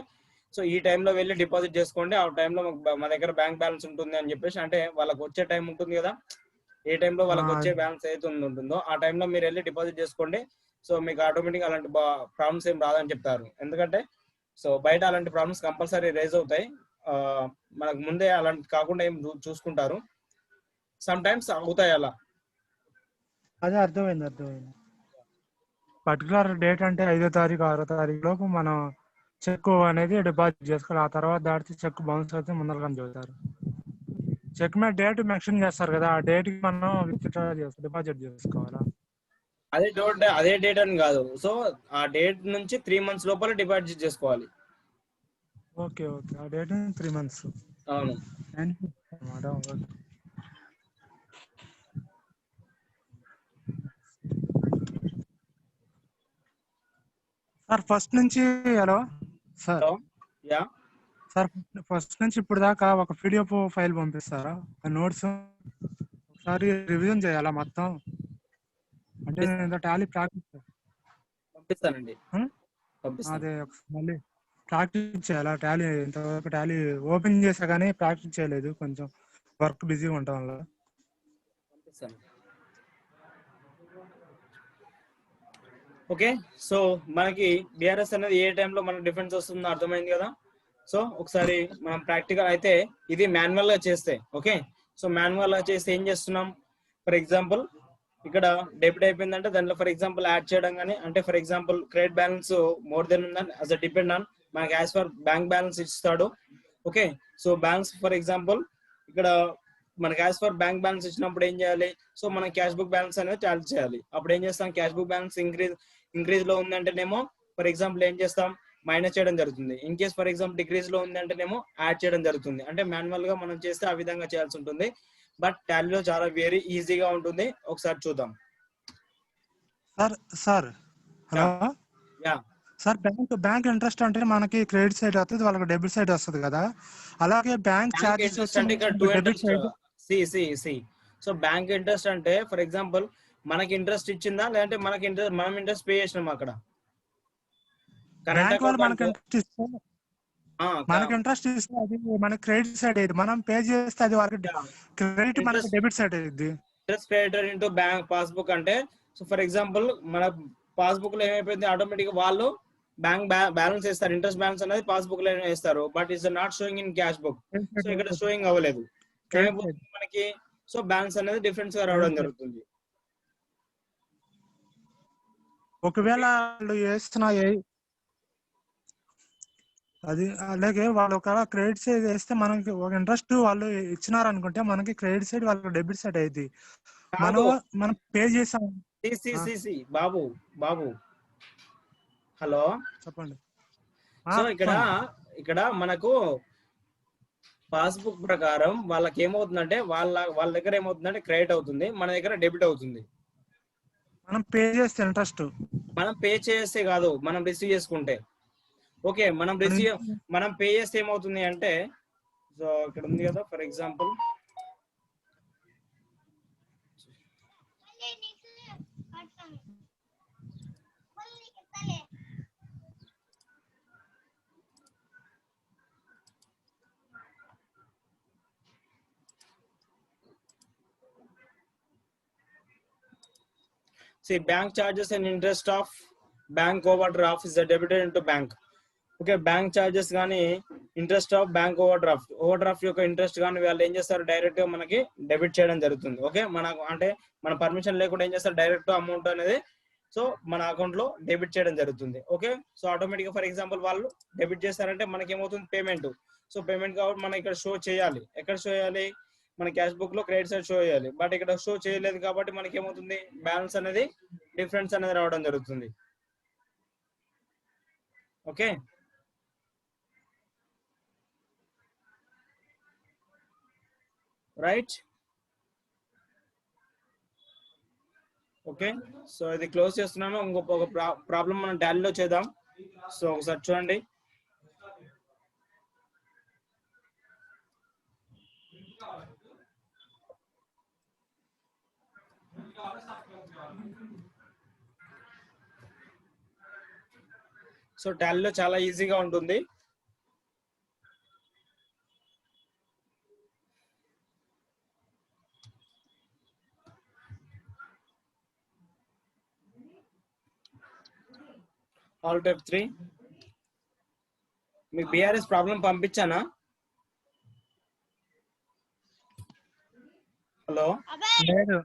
సో ఈ టైంలో వెళ్ళి డిపాజిట్ చేసుకోండి, ఆ టైంలో మా దగ్గర బ్యాంక్ బ్యాలెన్స్ ఉంటుంది అని చెప్పేసి, అంటే వాళ్ళకి వచ్చే టైం ఉంటుంది కదా, ఏ టైంలో వాళ్ళకి వచ్చే బ్యాలెన్స్ ఏదైతే ఉంటుందో ఆ టైంలో మీరు వెళ్ళి డిపాజిట్ చేసుకోండి. సో మీకు ఆటోమేటిక్ అలాంటి ప్రాబ్లమ్స్ ఏం రాదని చెప్తారు. ఎందుకంటే సో బయట అలాంటి ప్రాబ్లమ్స్ కంపల్సరీ రేజ్ అవుతాయి. మనకు ముందే అలాంటి కాకుండా ఏం చూసుకుంటారు, సమ్ టైమ్స్ అవుతాయి అలా. అదే అర్థమైంది. పర్టికులర్ డేట్ అంటే 5వ తారీఖు 6వ తారీఖు లోపు మనం చెక్ అనేది డిపాజిట్ చేసుకోవాలి. ఆ తర్వాత దాటితే చెక్ బౌన్స్ అయితే ముందరగానే చెబుతారు. చెక్ మీద డేట్ మెన్షన్ చేస్తారు కదా, ఆ డేట్ కి మనం డిపాజిట్ చేసుకోవాలా? అదే డేట్ అని కాదు, సో ఆ డేట్ నుంచి 3 months లోపల డిపాజిట్ చేసుకోవాలి. ఓకే, ఆ డేట్ 3 months. అవును. సార్ ఫస్ట్ నుంచి hello sir yeah sir first నుంచి ఇప్పుడు దాకా ఒక పీడిఎఫ్ ఫైల్ పంపిస్తారా? ఆ నోట్స్ ఒకసారి రివిజన్ చేయాలా మొత్తం? అంటే నేను టాలీ ప్రాక్టీస్ పంపిస్తానండి. అదే మళ్ళీ ప్రాక్టీస్ చేయాలా? టాలీ ఇంతవరకు టాలీ ఓపెన్ చేసా కానీ ప్రాక్టీస్ చేయలేదు, కొంచెం వర్క్ బిజీగా ఉండటం వల్ల. పంపిస్తాను. ఓకే, సో మనకి బిఆర్ఎస్ అనేది ఏ టైంలో మనకు డిఫరెన్స్ వస్తుందో అర్థమైంది కదా. సో ఒకసారి మనం ప్రాక్టికల్ అయితే ఇది మాన్యువల్ గా చేస్తే, ఓకే, సో మాన్యువల్ గా చేస్తే ఏం చేస్తున్నాం, ఫర్ ఎగ్జాంపుల్ ఇక్కడ డెబిట్ అయిపోయిందంటే దాంట్లో ఫర్ ఎగ్జాంపుల్ యాడ్ చేయడం కానీ, అంటే for example credit balance more than ఉందని అస్ డిపెండ్ ఆన్ మనకి యాజ్ ఫర్ బ్యాంక్ బ్యాలెన్స్ ఇస్తాడు. Okay, so balance for example ఇక్కడ మనకి యాజ్ ఫర్ బ్యాంక్ బ్యాలెన్స్ ఇచ్చినప్పుడు ఏం చేయాలి, సో మనం క్యాష్ బుక్ బ్యాలెన్స్ అనేది చార్జ్ చేయాలి. అప్పుడు ఏం చేస్తాం, క్యాష్ బుక్ బ్యాలెన్స్ ఇంక్రీజ్ లో ఉందంటేనేమో ఫర్ ఎగ్జాంపుల్ ఏం చేస్తాం, మైనస్ చేయడం జరుగుతుంది. In case for example decrease లో ఉంది అంటేనేమో యాడ్ చేయడం జరుగుతుంది. అంటే మాన్యువల్ గా మనం చేస్తే ఆ విధంగా చేయాల్సి ఉంటుంది. బట్ టాలీలో చాలా వెరీ ఈజీగా ఉంటుంది, ఒకసారి చూద్దాం. Sir hello yeah sir, bank interest అంటే మనకి క్రెడిట్ సైడ్ వస్తుంది, వాళ్ళకి డెబిట్ సైడ్ వస్తుంది కదా. అలాగే బ్యాంక్ చార్జెస్ అంటే ఇక్కడ to debit side. See so bank interest అంటే ఫర్ ఎగ్జాంపుల్ మనకి ఇంట్రెస్ట్ ఇచ్చిందా, లేదంటే మనం ఇంట్రెస్ట్ పే చేసినాం అక్కడ. బ్యాంక్ వాళ్ళు మనకి ఇంట్రెస్ట్ ఇస్తే అది మన క్రెడిట్ సైడ్ అయ్యింది, మనం పే చేస్తే అది వాళ్ళకి క్రెడిట్ మనకి డెబిట్ సైడ్ అయ్యింది. Interest creditor into bank passbook అంటే, సో ఫర్ ఎగ్జాంపుల్ మన పాస్బుక్ లో ఏమైపోయింది, ఆటోమేటిక్ వాళ్ళు బ్యాంక్ బ్యాలెన్స్ వేస్తారు, ఇంట్రెస్ట్ బ్యాలెన్స్ అనేది పాస్బుక్ లో వేస్తారు, but it's not showing in cash book. So ఇక్కడ షోయింగ్ అవ్వలేదు, ఏమైపోతుంది మనకి, సో బ్యాలెన్స్ అనేది డిఫరెన్స్ గా రావడం జరుగుతుంది. ఒకవేళ వాళ్ళు వేస్తున్న అది అలాగే వాళ్ళు ఒకవేళ క్రెడిట్ సైడ్ వేస్తే మనకి ఒక ఇంట్రెస్ట్ వాళ్ళు ఇచ్చినారు అనుకుంటే మనకి క్రెడిట్ సైడ్ వాళ్ళకి డెబిట్ సైడ్ అయింది, మనం పే చేసాం. బాబు హలో చెప్పండి. సో ఇక్కడ మనకు పాస్బుక్ ప్రకారం వాళ్ళకి ఏమవుతుందంటే వాళ్ళ దగ్గర ఏమవుతుందంటే క్రెడిట్ అవుతుంది, మన దగ్గర డెబిట్ అవుతుంది. మనం పే చేస్తే ఇంట్రెస్ట్, మనం పే చేస్తే కాదు, మనం రిసీవ్ చేసుకుంటే. ఓకే, మనం పే చేస్తే ఏమవుతుంది అంటే, సో ఇక్కడ ఉంది కదా for example see bank charges and interest of bank overdraft is debited into bank. Okay, bank charges కానీ ఇంట్రెస్ట్ ఆఫ్ బ్యాంక్ ఓవర్డ్రాఫ్ట్ యొక్క ఇంట్రెస్ట్ కానీ వాళ్ళు ఏం చేస్తారు, డైరెక్ట్ గా మనకి డెబిట్ చేయడం జరుగుతుంది. ఓకే, మనకు అంటే మన పర్మిషన్ లేకుండా ఏం చేస్తారు, డైరెక్ట్ అమౌంట్ అనేది సో మన అకౌంట్ లో డెబిట్ చేయడం జరుగుతుంది. ఓకే, సో ఆటోమేటిక్ గా ఫర్ ఎగ్జాంపుల్ వాళ్ళు డెబిట్ చేస్తారంటే మనకి ఏమవుతుంది, పేమెంట్. సో పేమెంట్ కాబట్టి మనం ఇక్కడ షో చేయాలి, ఎక్కడ షో చేయాలి, మన క్యాష్ బుక్ లో క్రెడిట్ సైడ్ షో చేయాలి, బట్ ఇక్కడ షో చేయలేదు కాబట్టి మనకి ఏమవుతుంది, బ్యాలెన్స్ అనేది డిఫరెన్స్ అనేది రావడం జరుగుతుంది. Okay, right. ఓకే, సో ఇది క్లోజ్ చేస్తున్నాను. ఇంకొక ప్రాబ్లం మనం టాలీలో చేద్దాం. సో ఒకసారి చూడండి. సో టాలీలో చాలా ఈజీగా ఉంటుంది. ఆల్ టైప్ 3 మీకు బిఆర్ఎస్ ప్రాబ్లం పంపించానా? హలో, లేదు.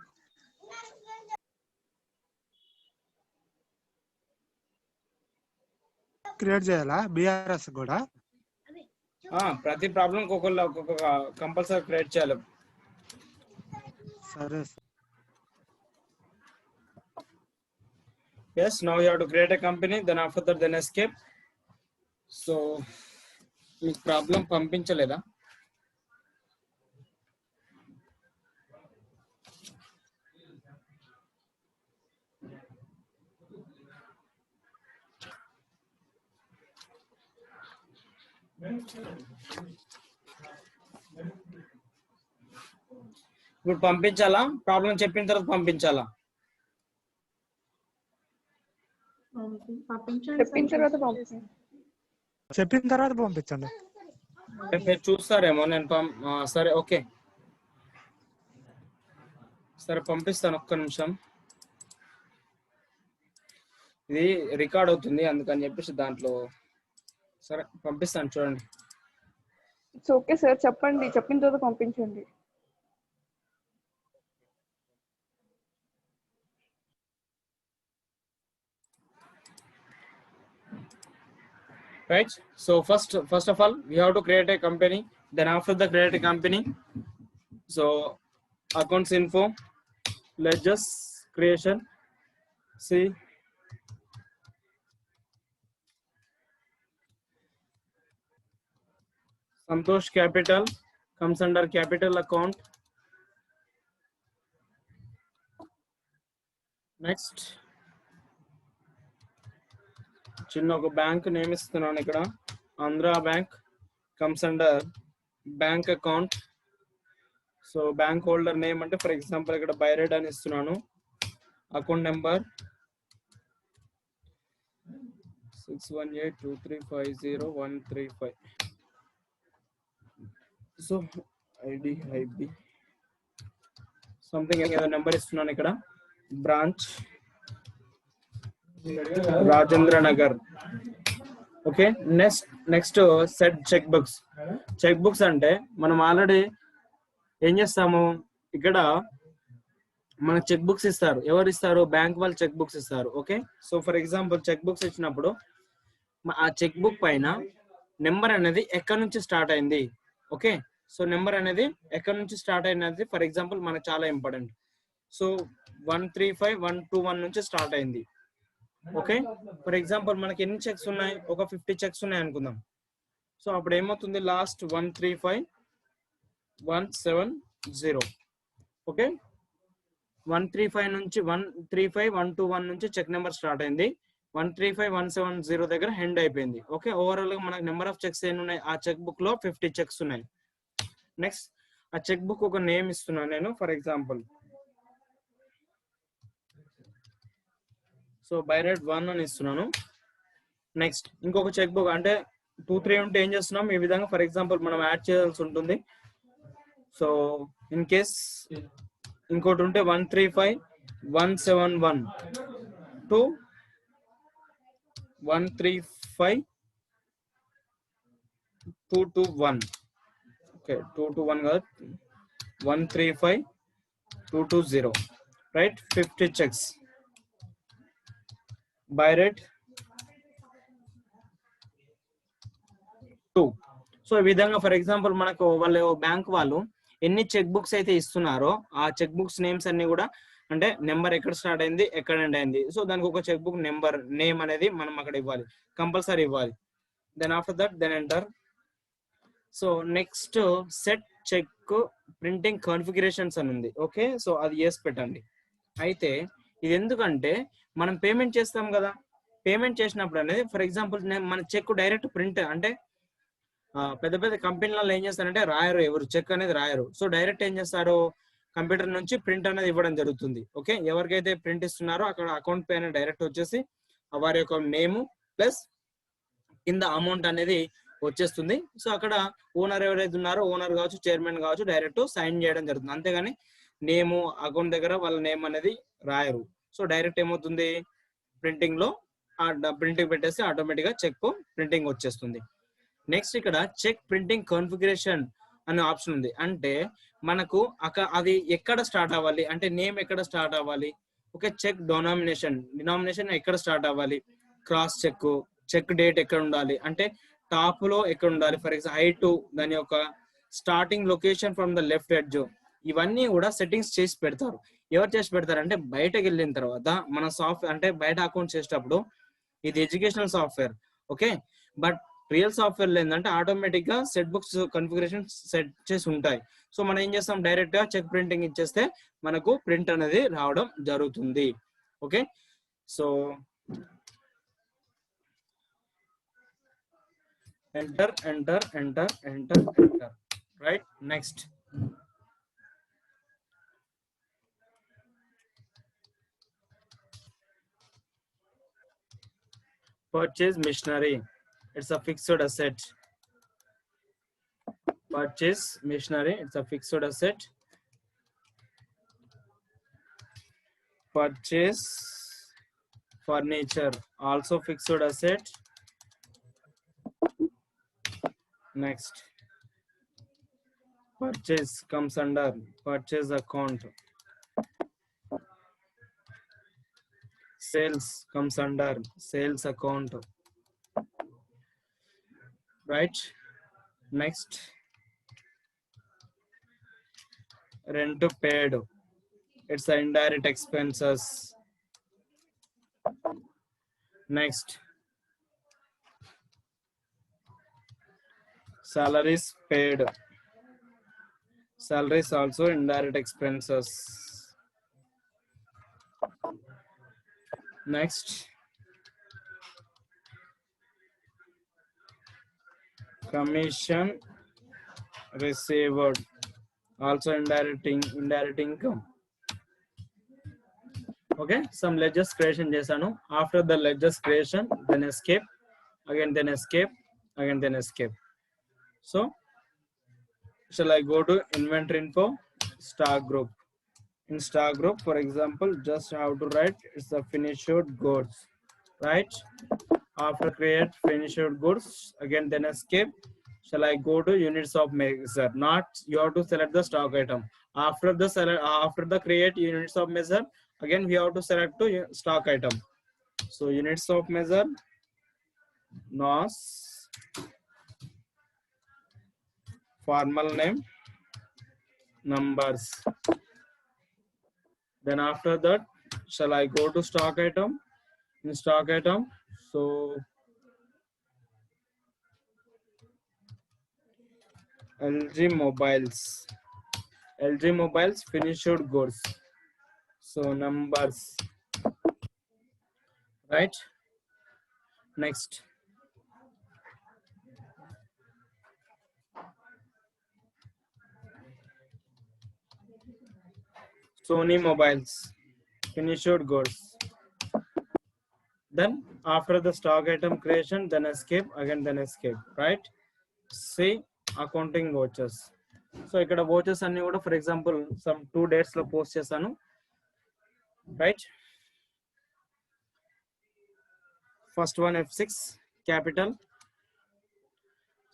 క్రియేట్ చేయాలా బిఆర్ఎస్ కూడా? ప్రతి ప్రాబ్లం ఒక్కొక్క కంపల్సరీ క్రియేట్ చేయాలి. సరే. Yes, now you have to create a company, then after that then escape. So మీకు ప్రాబ్లం పంపించలేదా? ఇప్పుడు పంపించాలా, ప్రాబ్లం చెప్పిన తర్వాత పంపించాలా? చెప్పిన తర్వాత పంపించండి. మీరు చూస్తారేమో, నేను సరే ఓకే, సరే పంపిస్తాను, ఒక్క నిమిషం. ఇది రికార్డ్ అవుతుంది అందుకని చెప్పేసి దాంట్లో సరే పంపిస్తాను చూడండి. ఇట్స్ ఓకే సార్, చెప్పండి, చెప్పిన తర్వాత పంపించండి. Right, so first of all we have to create a company. Then after the create a company, so accounts info, ledgers creation, see Santosh Capital comes under capital account. Next చిన్న ఒక బ్యాంక్ నేమ్ ఇస్తున్నాను ఇక్కడ, Andhra bank comes under bank account. So bank holder name అంటే ఫర్ ఎగ్జాంపుల్ ఇక్కడ బైరెడ్ అని ఇస్తున్నాను. Account number 6182350135. So ID IB something ఏదో నెంబర్ ఇస్తున్నాను ఇక్కడ. Branch Rajendra Nagar. Okay, next set cheque books. Cheque books అంటే మనం ఆల్రెడీ ఏం చేస్తాము, ఇక్కడ మన చెక్ బుక్స్ ఇస్తారు. ఎవరు ఇస్తారు? బ్యాంక్ వాళ్ళు చెక్ బుక్స్ ఇస్తారు. Okay, so for example cheque books ఇచ్చినప్పుడు ఆ చెక్ బుక్ పైన నెంబర్ అనేది ఎక్కడి నుంచి స్టార్ట్ అయింది. ఓకే, సో నెంబర్ అనేది ఎక్కడి నుంచి స్టార్ట్ అయినది ఫర్ ఎగ్జాంపుల్ మనకు చాలా ఇంపార్టెంట్. సో 135121 నుంచి స్టార్ట్ అయింది. ఓకే, ఫర్ ఎగ్జాంపుల్ మనకి ఎన్ని చెక్స్ ఉన్నాయి? ఒక 50 చెక్స్ ఉన్నాయి అనుకుందాం. సో అప్పుడు ఏమవుతుంది? లాస్ట్ 135170. ఓకే, 135 నుంచి 135121 నుంచి చెక్ నెంబర్ స్టార్ట్ అయింది. 135170 దగ్గర హెండ్ అయిపోయింది. ఓకే, ఓవరాల్ గా మనకు నెంబర్ ఆఫ్ చెక్స్ ఎన్ని ఉన్నాయి? ఆ చెక్ బుక్ లో 50 చెక్స్ ఉన్నాయి. నెక్స్ట్ ఆ చెక్ బుక్ ఒక నేమ్ ఇస్తున్నాను నేను, ఫర్ ఎగ్జాంపుల్ సో బైరెడ్ 1 అని ఇస్తున్నాను. నెక్స్ట్ ఇంకొక చెక్ బుక్ అంటే 2-3 ఉంటే ఏం చేస్తున్నాం ఈ విధంగా ఫర్ ఎగ్జాంపుల్ మనం యాడ్ చేయాల్సి ఉంటుంది. సో ఇన్ కేస్ ఇంకోటి ఉంటే 135171 టు 135221. ఓకే, 221 కాదు, 135220. Right, 50 checks by rate 2. So ఈ విధంగా ఫర్ ఎగ్జాంపుల్ మనకు వాళ్ళు బ్యాంక్ వాళ్ళు ఎన్ని చెక్ బుక్స్ అయితే ఇస్తున్నారో ఆ చెక్ బుక్స్ నేమ్స్ అన్ని కూడా అంటే నెంబర్ ఎక్కడ స్టార్ట్ అయింది, ఎక్కడ ఎండ్ అయింది, సో దానికి ఒక చెక్ బుక్ నెంబర్ నేమ్ అనేది మనం అక్కడ ఇవ్వాలి, కంపల్సరీ ఇవ్వాలి. Then after that then enter. So next set cheque printing configurations అని ఉంది. ఓకే, సో అది చేసి పెట్టండి. అయితే ఇది ఎందుకంటే మనం పేమెంట్ చేస్తాం కదా, పేమెంట్ చేసినప్పుడు అనేది ఫర్ ఎగ్జాంపుల్ మన చెక్ డైరెక్ట్ ప్రింట్ అంటే పెద్ద పెద్ద కంపెనీలలో ఏం చేస్తారంటే రాయరు, ఎవరు చెక్ అనేది రాయరు. సో డైరెక్ట్ ఏం చేస్తారు, కంప్యూటర్ నుంచి ప్రింట్ అనేది ఇవ్వడం జరుగుతుంది. ఓకే, ఎవరికైతే ప్రింట్ ఇస్తున్నారో అక్కడ అకౌంట్ పైన డైరెక్ట్ వచ్చేసి వారి యొక్క నేము ప్లస్ కింద అమౌంట్ అనేది వచ్చేస్తుంది. సో అక్కడ ఓనర్ ఎవరైతే ఉన్నారో ఓనర్ కావచ్చు, చైర్మన్ కావచ్చు, డైరెక్ట్ సైన్ చేయడం జరుగుతుంది. అంతేగాని నేము అకౌంట్ దగ్గర వాళ్ళ నేమ్ అనేది రాయరు. సో డైరెక్ట్ ఏమవుతుంది, ప్రింటింగ్ లో ఆ ప్రింటింగ్ పెట్టేసి ఆటోమేటిక్ గా చెక్ ప్రింటింగ్ వచ్చేస్తుంది. నెక్స్ట్ ఇక్కడ చెక్ ప్రింటింగ్ కాన్ఫిగరేషన్ అనే ఆప్షన్ ఉంది. అంటే మనకు అది ఎక్కడ స్టార్ట్ అవ్వాలి అంటే నేమ్ ఎక్కడ స్టార్ట్ అవ్వాలి, ఓకే, చెక్ డినామినేషన్ ఎక్కడ స్టార్ట్ అవ్వాలి, క్రాస్ చెక్, చెక్ డేట్ ఎక్కడ ఉండాలి, అంటే టాప్ లో ఎక్కడ ఉండాలి, ఫర్ ఎగ్జాంపుల్ హైట్, దాని యొక్క starting location from the left edge, ఇవన్నీ కూడా సెట్టింగ్స్ చేసి పెడతారు. ఎవరు చేసి పెడతారంటే బయటకు వెళ్ళిన తర్వాత మన సాఫ్ట్వేర్ అంటే బయట అకౌంట్ చేసేటప్పుడు ఇది educational software. Okay, but real software ఏంటంటే ఆటోమేటిక్ గా సెట్ బుక్స్ కాన్ఫిగరేషన్ సెట్ చేసి ఉంటాయి. సో మనం ఏం చేస్తాం, డైరెక్ట్ గా చెక్ ప్రింటింగ్ ఇచ్చేస్తే మనకు ప్రింట్ అనేది రావడం జరుగుతుంది. Okay, so enter enter enter enter enter. Right, next purchase machinery, it's a fixed asset. Purchase machinery, it's a fixed asset. Purchase furniture also fixed asset. Next, purchase comes under purchase account. Sales comes under sales account, right? Next, rent paid, it's the indirect expenses. Next, salaries paid, salaries also indirect expenses. Next, commission received, also indirect income. Okay, some ledgers creation chesanu. After the ledgers creation, then escape, again then escape, again then escape. So shall I go to inventory info, stock group? In stock group, for example, just have to write it's the finished goods, right? After create finished goods, again then escape. Shall I go to units of measure? Not, you have to select the stock item. After the create units of measure, again we have to select to stock item. So units of measure, NOS, formal name, numbers. Then after that, shall I go to stock item? In stock item, so LG mobiles, LG mobiles finished goods. So numbers, right? Next, Sony mobiles finished goods. Then after the stock item creation, then escape, again then escape, right? See, accounting vouchers. So ఇక్కడ vouchers అన్ని కూడా for example some 2 dates లో పోస్ట్ చేశాను, right? First one F6 capital.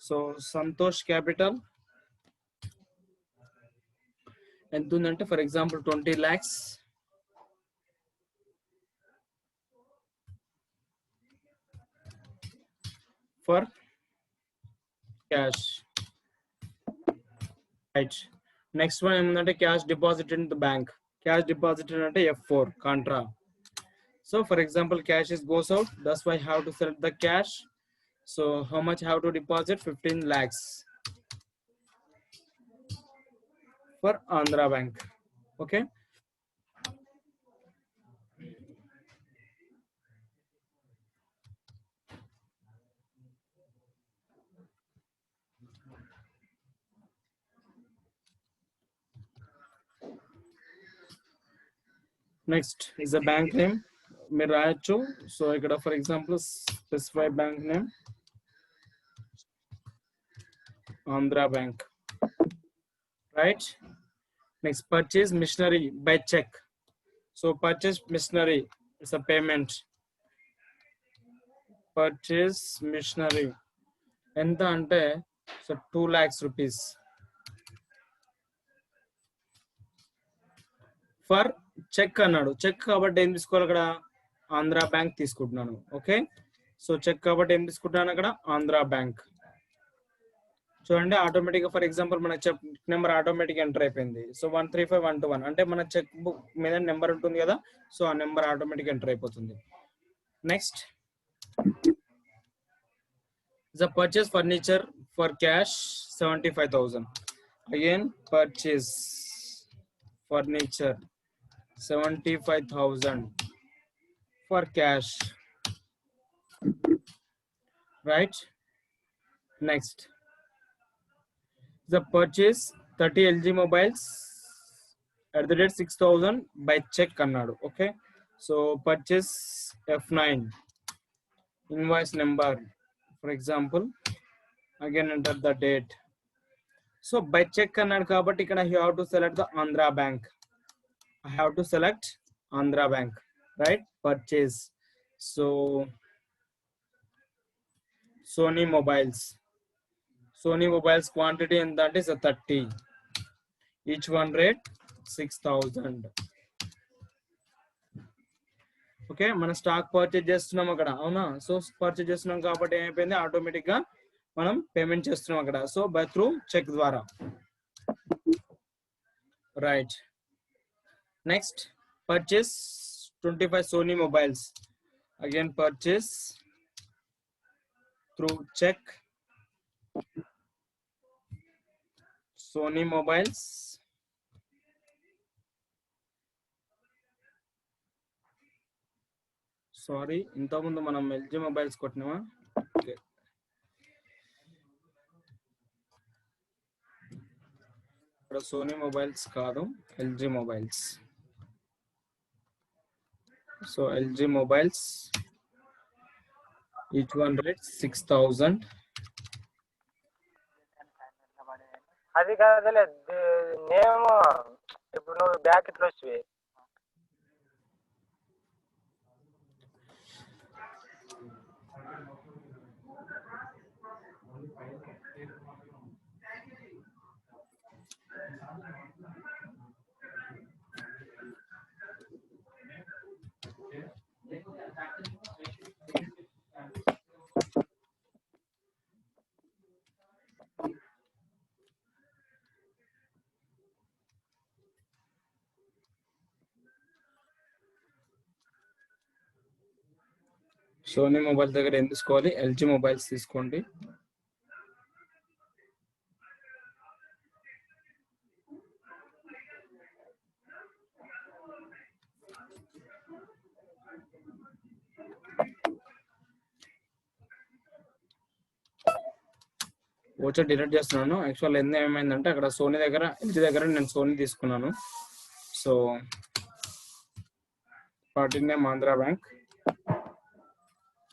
So Santosh capital ఎంత ఉందంటే for example 20 lakhs. For cash, right? Next one ఏమంటే cash deposit in the bank. Cash deposit అంటే F4 contra. So for example cash is goes out, that's why I have to select the cash. So how much I have to deposit? 15 lakhs for Andhra Bank. Okay, next is the bank name మీరు రాయొచ్చు. సో ఇక్కడ for example specify bank name Andhra Bank, right? Next, purchase machinery by check. So purchase machinery is a payment. Purchase machinery ఎంత అంటే so 2 lakhs rupees for cheque అన్నాడు. చెక్ కాబట్టి ఏం తీసుకోవాలి అక్కడ? ఆంధ్రా బ్యాంక్ తీసుకుంటున్నాను. ఓకే, సో చెక్ కాబట్టి ఏం తీసుకుంటున్నాను అక్కడ? ఆంధ్రా బ్యాంక్. చూడండి ఆటోమేటిక్ గా ఫర్ ఎగ్జాంపుల్ మన చెక్ నెంబర్ ఆటోమేటిక్ ఎంటర్ అయిపోయింది. సో 135121 అంటే మన చెక్ బుక్ మీద నెంబర్ ఉంటుంది కదా, సో ఆ నెంబర్ ఆటోమేటిక్ ఎంటర్ అయిపోతుంది. Next the purchase furniture for cash 75,000. Again purchase furniture 75,000 for cash, right? Next, the purchase 30 LG mobiles at the rate 6,000 by check అన్నాడు. Okay, so purchase F9 invoice number, for example again enter the date. So by check అన్నాడు కాబట్టి ఇక్కడ you have to select the Andhra Bank. I have to select Andhra Bank, right? Purchase So Sony mobiles quantity and that is a 30, each one rate 6,000. Okay, మనం స్టాక్ పర్చేజ్ చేస్తున్నాం అక్కడ, అవునా? సో పర్చేజ్ చేస్తున్నాం కాబట్టి ఏమైపోయింది, ఆటోమేటిక్ గా మనం పేమెంట్ చేస్తున్నాం అక్కడ. సో బై త్రూ చెక్ ద్వారా. Right. Next purchase 25 Sony mobiles. Again purchase through check Sony mobiles. Sorry, ఇంతకుముందు మనం ఎల్జీ మొబైల్స్ కొట్టినామా? ఓకే, ఇక్కడ సోనీ మొబైల్స్ కాదు, LG mobiles. So LG mobiles each one rate 6,000. అది కాదులే నేమ్. ఇప్పుడు నువ్వు బ్యాక్ ఇట్లా వచ్చి సోనీ మొబైల్ దగ్గర ఏం తీసుకోవాలి, ఎల్జీ మొబైల్స్ తీసుకోండి. ఓచర్ డిలీట్ చేస్తున్నాను. యాక్చువల్ ఎంత ఏమైందంటే అక్కడ సోనీ దగ్గర, ఎల్జీ దగ్గర నేను సోనీ తీసుకున్నాను. So party name Andhra bank,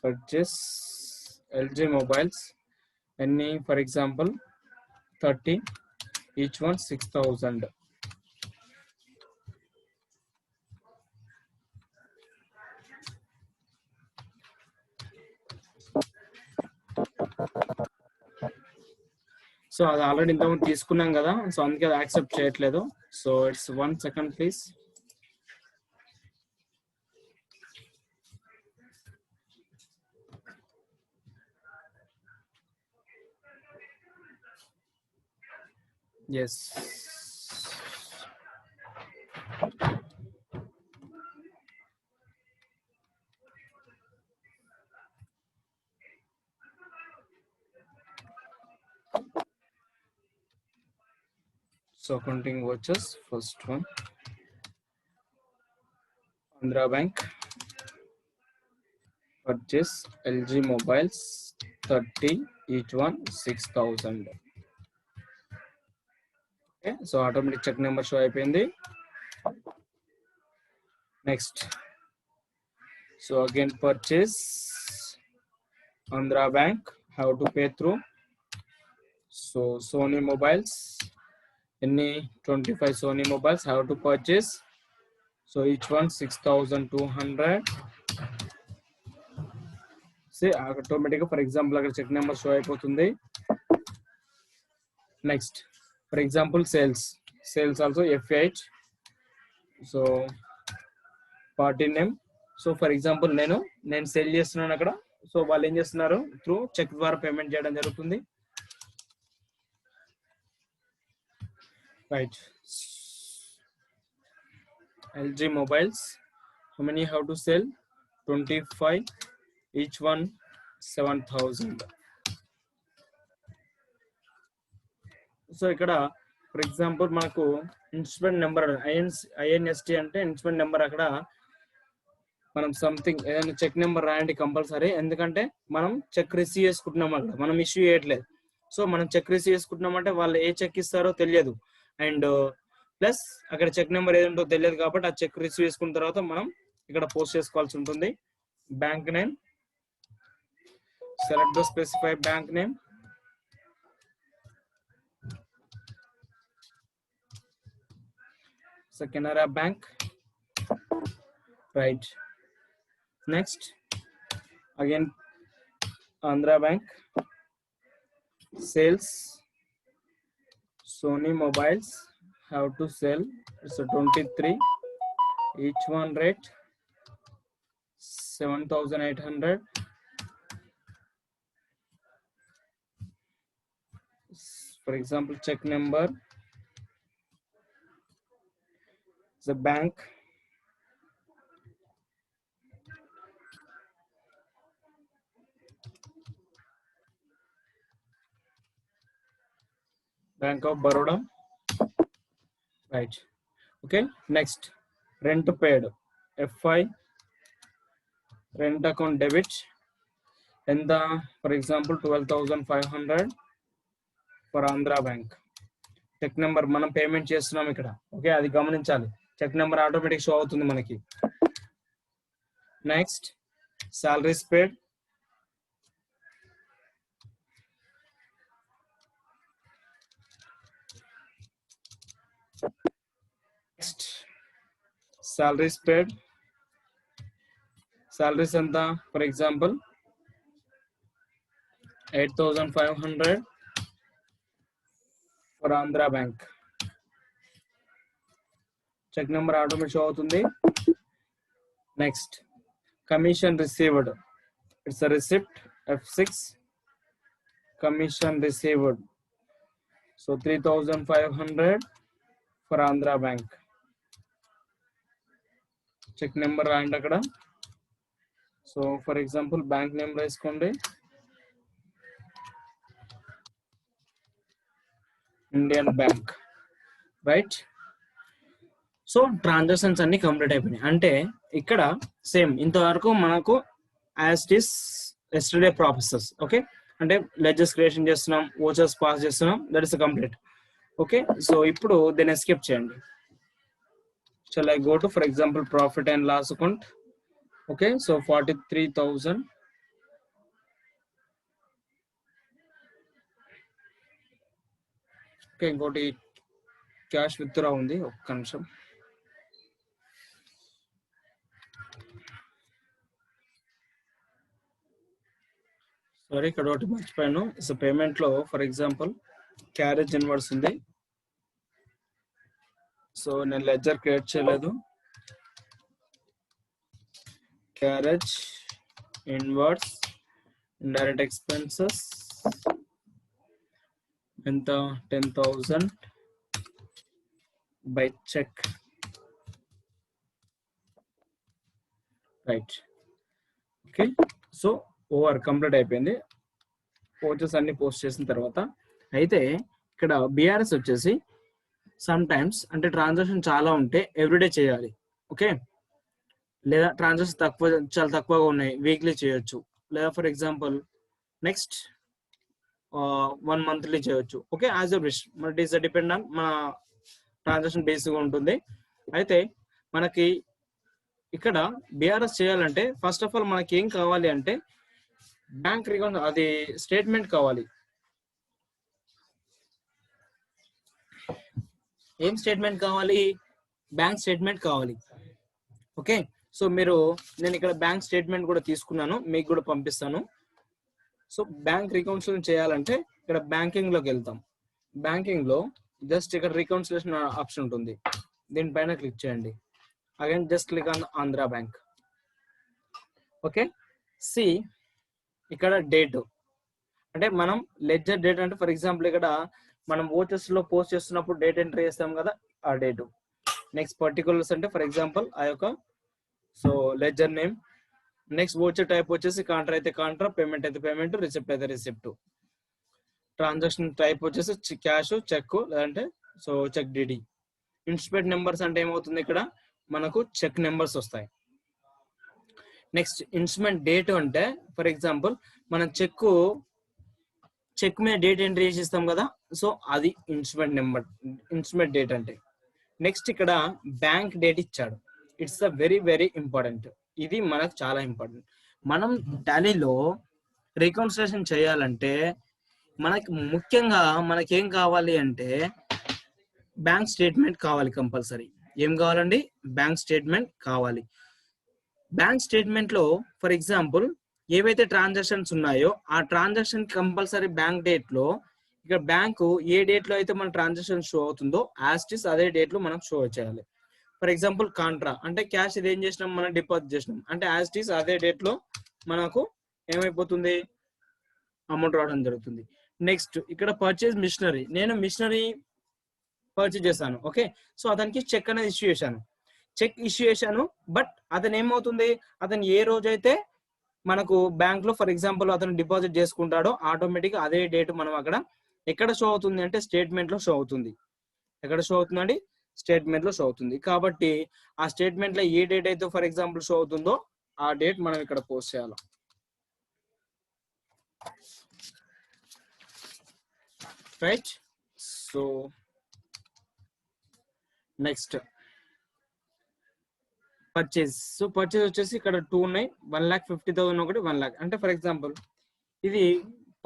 purchase LG mobiles, any for example 30, each one 6,000. So అది ఆల్రెడీ ఇంతకుముందు తీసుకున్నాం కదా, సో అందుకే అది యాక్సెప్ట్ చేయట్లేదు. So it's 1 second please. Yes. So counting vouchers, first one, Andhra Bank, purchase LG mobiles 30, each one 6,000. Okay, so automatic check number show అయిపోయింది. Next, so again purchase Andhra Bank, how to pay through. So Sony mobiles, any 25 Sony mobiles, how to purchase. So each one 6,200. See, automatic, for example agar check number show అయిపోతుంది. Next, for example sales also F8. So party name. So for example నేను సెల్ చేస్తున్నాను అక్కడ. సో వాళ్ళు ఏం చేస్తున్నారు, త్రూ చెక్ ద్వారా పేమెంట్ చేయడం జరుగుతుంది. Right. LG mobiles, how many have to sell? 25, each one 7,000. So ఇక్కడ ఫర్ ఎగ్జాంపుల్ మనకు ఇన్స్ట్రుమెంట్ నెంబర్ INST అంటే ఇన్స్ట్రుమెంట్ నెంబర్, అక్కడ మనం సంథింగ్ ఏదైనా చెక్ నెంబర్ రాయండి కంపల్సరీ. ఎందుకంటే మనం చెక్ రిసీవ్ చేసుకుంటున్నాం, అక్కడ మనం ఇష్యూ చేయట్లేదు. సో మనం చెక్ రిసీవ్ చేసుకుంటున్నామంటే వాళ్ళు ఏ చెక్ ఇస్తారో తెలియదు, అండ్ ప్లస్ అక్కడ చెక్ నెంబర్ ఏదంటో తెలియదు. కాబట్టి ఆ చెక్ రిసీవ్ చేసుకున్న తర్వాత మనం ఇక్కడ పోస్ట్ చేసుకోవాల్సి ఉంటుంది. Bank name, select the specify bank name. So Canara Bank, right. Next, again Andhra Bank, sales Sony mobiles have to sell, it's a 23, each one rate 7,800. For example, check number, the bank, Bank of Baroda, right? Okay, next, rent paid, FI, rent account debit, and the, for example, 12,500 for Andhra Bank. Cheque number మనం పేమెంట్ చేస్తున్నాం ఇక్కడ. ఓకే, అది గమనించాలి. చెక్ నెంబర్ ఆటోమేటిక్ షో అవుతుంది మనకి. Next, salaries paid, next salaries paid, salaries ఎంత, for example 8,500 for Andhra Bank. Cheque number automatic show అవుతుంది. Next, commission received, it's a receipt F6, commission received, so 3,500 for Andhra Bank. Cheque number రాయండి అక్కడ. So for example bank name రాసుకోండి, Indian bank, right. So transactions అన్ని కంప్లీట్ అయిపోయినాయి. అంటే ఇక్కడ సేమ్ ఇంతవరకు మనకు as it is yesterday processes. Okay, అంటే లెడ్జర్స్ క్రియేషన్ చేస్తున్నాం, వోచర్స్ పాస్ చేస్తున్నాం, that is complete. Okay, so ఇప్పుడు దీన్ని ఎస్కేప్ చేయండి. Shall I go to for example profit and loss account. Okay, so 43,000. Okay, ఇంకోటి క్యాష్ విత్డ్రా ఉంది, ఒక్క నిమిషం. సారీ, ఇక్కడ ఒకటి మర్చిపోయాను. సో పేమెంట్ లో ఫర్ ఎగ్జాంపుల్ క్యారేజ్ ఇన్వర్స్ ఉంది. సో నేను లెడ్జర్ క్రియేట్ చేయలేదు. క్యారేజ్ ఇన్వర్స్ ఇండైరెక్ట్ ఎక్స్పెన్సెస్ ఎంత, 10,000 by cheque, right. Okay, so over complete అయిపోయింది. పోస్టర్స్ అన్ని పోస్ట్ చేసిన తర్వాత అయితే ఇక్కడ బిఆర్ఎస్ వచ్చేసి సమ్ టైమ్స్ అంటే ట్రాన్సాక్షన్ చాలా ఉంటే ఎవ్రీడే చేయాలి. ఓకే, లేదా ట్రాన్సాక్షన్ చాలా తక్కువగా ఉన్నాయి, వీక్లీ చేయొచ్చు, లేదా ఫర్ ఎగ్జాంపుల్ నెక్స్ట్ 1 మంత్లీ చేయొచ్చు. ఓకే, యాజ్ ఎ విష్, మన ఇట్ ఈస్ డిపెండ్ ఆన్ మన ట్రాన్సాక్షన్ బేస్గా ఉంటుంది. అయితే మనకి ఇక్కడ బిఆర్ఎస్ చేయాలంటే ఫస్ట్ ఆఫ్ ఆల్ మనకి ఏం కావాలి అంటే బ్యాంక్ రికార్డ్, అది స్టేట్మెంట్ కావాలి. ఏం స్టేట్మెంట్ కావాలి? బ్యాంక్ స్టేట్మెంట్ కావాలి. ఓకే, సో నేను ఇక్కడ బ్యాంక్ స్టేట్మెంట్ కూడా తీసుకున్నాను, మీకు కూడా పంపిస్తాను. సో బ్యాంక్ రికౌన్సిలేషన్ చేయాలంటే ఇక్కడ బ్యాంకింగ్ లోకి వెళ్తాం. బ్యాంకింగ్ లో జస్ట్ ఇక్కడ రికౌన్సిలేషన్ ఆప్షన్ ఉంటుంది, దీనిపైన క్లిక్ చేయండి. Again just click on Andhra bank. Okay, see ఇక్కడ డేట్, అంటే మనం లెడ్జర్ డేట్ అంటే ఫర్ ఎగ్జాంపుల్ ఇక్కడ మనం వోచర్స్ లో పోస్ట్ చేస్తున్నప్పుడు డేట్ ఎంట్రీ చేస్తాం కదా, ఆ డేటు. నెక్స్ట్ పర్టికులర్స్ అంటే ఫర్ ఎగ్జాంపుల్ ఆ యొక్క so ledger name. Next voucher type వచ్చేసి కాంట్రా అయితే కాంట్రా, పేమెంట్ అయితే పేమెంట్, రిసిప్ట్ అయితే రిసిప్ట్. ట్రాన్సాక్షన్ టైప్ వచ్చేసి క్యాష్, చెక్, లేదంటే so cheque DD. Instrument numbers అంటే ఏమవుతుంది, ఇక్కడ మనకు చెక్ నెంబర్స్ వస్తాయి. నెక్స్ట్ ఇన్స్ట్రుమెంట్ డేట్ అంటే ఫర్ ఎగ్జాంపుల్ మనం చెక్ మీద డేట్ ఎంట్రీ చేసి ఇస్తాం కదా, సో అది ఇన్స్ట్రుమెంట్ నెంబర్, ఇన్స్ట్రుమెంట్ డేట్ అంటే. నెక్స్ట్ ఇక్కడ బ్యాంక్ డేట్ ఇచ్చాడు, it's a very very important. ఇది మనకు చాలా ఇంపార్టెంట్. మనం టాలీలో రికన్సిలేషన్ చేయాలంటే మనకి ముఖ్యంగా మనకేం కావాలి అంటే బ్యాంక్ స్టేట్మెంట్ కావాలి కంపల్సరీ. ఏం కావాలండి? బ్యాంక్ స్టేట్మెంట్ కావాలి. బ్యాంక్ స్టేట్మెంట్ లో ఫర్ ఎగ్జాంపుల్ ఏవైతే ట్రాన్సాక్షన్స్ ఉన్నాయో ఆ ట్రాన్సాక్షన్ కంపల్సరీ బ్యాంక్ డేట్ లో ఇక్కడ బ్యాంకు ఏ డేట్ లో అయితే మన ట్రాన్సాక్షన్ షో అవుతుందో యాస్టిస్ అదే డేట్ లో మనం షో చేయాలి. ఫర్ ఎగ్జాంపుల్ కాంట్రా అంటే క్యాష్ ఇది ఏం చేసినాం, మనం డిపాజిట్ చేసినాం అంటే యాస్టిస్ అదే డేట్ లో మనకు ఏమైపోతుంది, అమౌంట్ రావడం జరుగుతుంది. నెక్స్ట్ ఇక్కడ పర్చేజ్ మిషనరీ, నేను మిషనరీ పర్చేజ్ చేశాను. ఓకే, సో అతనికి చెక్ అనేది ఇష్యూ చేశాను, చెక్ ఇష్యూ చేశాను. బట్ అతను ఏమవుతుంది, అతను ఏ రోజైతే మనకు బ్యాంక్ లో ఫర్ ఎగ్జాంపుల్ అతను డిపాజిట్ చేసుకుంటాడో ఆటోమేటిక్ అదే డేట్ మనం అక్కడ ఎక్కడ షో అవుతుంది అంటే స్టేట్మెంట్ లో షో అవుతుంది. ఎక్కడ షో అవుతుందండి, స్టేట్మెంట్ లో షో అవుతుంది. కాబట్టి ఆ స్టేట్మెంట్ లో ఏ డేట్ అయితే ఫర్ ఎగ్జాంపుల్ షో అవుతుందో ఆ డేట్ మనం ఇక్కడ పోస్ట్ చేయాలి. Right. So next purchase. So purchase వచ్చేసి ఇక్కడ 2 ఉన్నాయి, 1,50,000 ఒకటి, 1 lakh. అంటే ఫర్ ఎగ్జాంపుల్ ఇది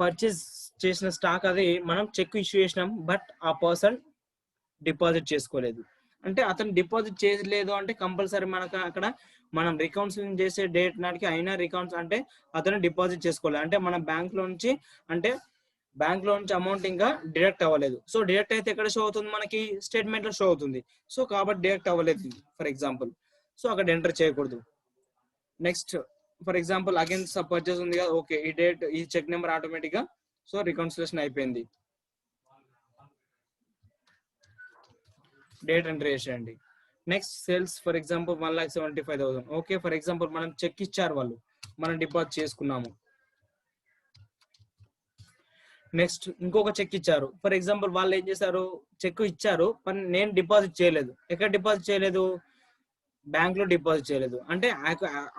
పర్చేజ్ చేసిన స్టాక్, అది మనం చెక్ ఇష్యూ చేసినాం బట్ ఆ పర్సన్ డిపాజిట్ చేసుకోలేదు. అంటే అతను డిపాజిట్ చేయలేదు అంటే కంపల్సరీ మనకు అక్కడ మనం రికౌన్సిలింగ్ చేసే డేట్ నాటికి అయినా రికౌన్స్ అంటే అతను డిపాజిట్ చేసుకోలేదు. అంటే మన బ్యాంక్ లో నుంచి అంటే బ్యాంక్ లో నుంచి అమౌంట్ ఇంకా డిడక్ట్ అవ్వలేదు. సో డిడక్ట్ అయితే ఎక్కడ షో అవుతుంది, మనకి స్టేట్మెంట్ లో షో అవుతుంది. సో కాబట్టి డిడక్ట్ అవ్వలేదు ఫర్ ఎగ్జాంపుల్, సో అక్కడ ఎంటర్ చేయకూడదు. Next for example again purchase ఉంది కదా, ఓకే ఈ డేట్ ఈ చెక్ నెంబర్ ఆటోమేటిక్ గా సో రికన్సిలేషన్ అయిపోయింది, డేట్ ఎంటర్ చేసేయండి. Next sales for example 1,75,000. Okay for example మనం చెక్ ఇచ్చారు, వాళ్ళు మనం డిపాజిట్ చేసుకున్నాము. నెక్స్ట్ ఇంకొక చెక్ ఇచ్చారు, ఫర్ ఎగ్జాంపుల్ వాళ్ళు ఏం చేశారు, చెక్ ఇచ్చారు కానీ నేను డిపాజిట్ చేయలేదు. ఎక్కడ డిపాజిట్ చేయలేదు, బ్యాంక్ లో డిపాజిట్ చేయలేదు. అంటే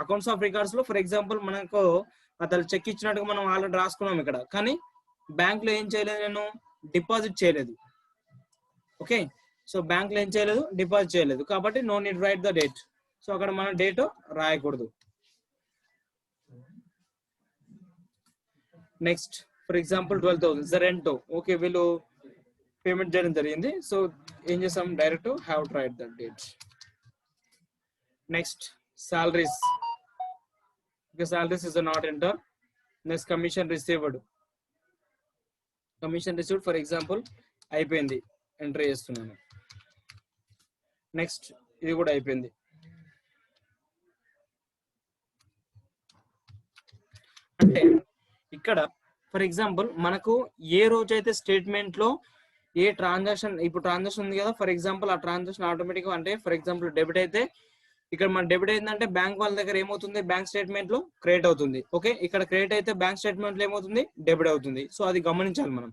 అకౌంట్స్ ఆఫ్ రికార్డ్స్ లో ఫర్ ఎగ్జాంపుల్ మనకు అతను చెక్ ఇచ్చినట్టుగా మనం ఆల్రెడీ రాసుకున్నాం ఇక్కడ, కానీ బ్యాంక్ లో ఏం చేయలేదు, నేను డిపాజిట్ చేయలేదు. ఓకే, సో బ్యాంక్ లో ఏం చేయలేదు, డిపాజిట్ చేయలేదు. కాబట్టి no need write the date. So అక్కడ మనం డేట్ రాయకూడదు. Next for example 12,000 rent. Okay వీళ్ళు పేమెంట్ చేయడం జరిగింది, సో ఏం చేసాం, direct have to write the date. Next salaries. Okay, salaries is not enter. Next commission received. Commission received for example అయిపోయింది, ఎంటర్ చేస్తున్నాను. నెక్స్ట్ ఇది కూడా అయిపోయింది. అంటే ఇక్కడ ఫర్ ఎగ్జాంపుల్ మనకు ఏ రోజైతే స్టేట్మెంట్ లో ఏ ట్రాన్సాక్షన్, ఇప్పుడు ట్రాన్సాక్షన్ ఉంది కదా ఫర్ ఎగ్జాంపుల్ ఆ ట్రాన్సాక్షన్ ఆటోమేటిక్ అంటే ఫర్ ఎగ్జాంపుల్ డెబిట్ అయితే ఇక్కడ మన డెబిట్ అయిందంటే బ్యాంక్ వాళ్ళ దగ్గర ఏమవుతుంది, బ్యాంక్ స్టేట్మెంట్ లో క్రెడిట్ అవుతుంది. ఓకే, ఇక్కడ క్రెడిట్ అయితే బ్యాంక్ స్టేట్మెంట్ లో ఏమవుతుంది, డెబిట్ అవుతుంది. సో అది గమనించాలి మనం.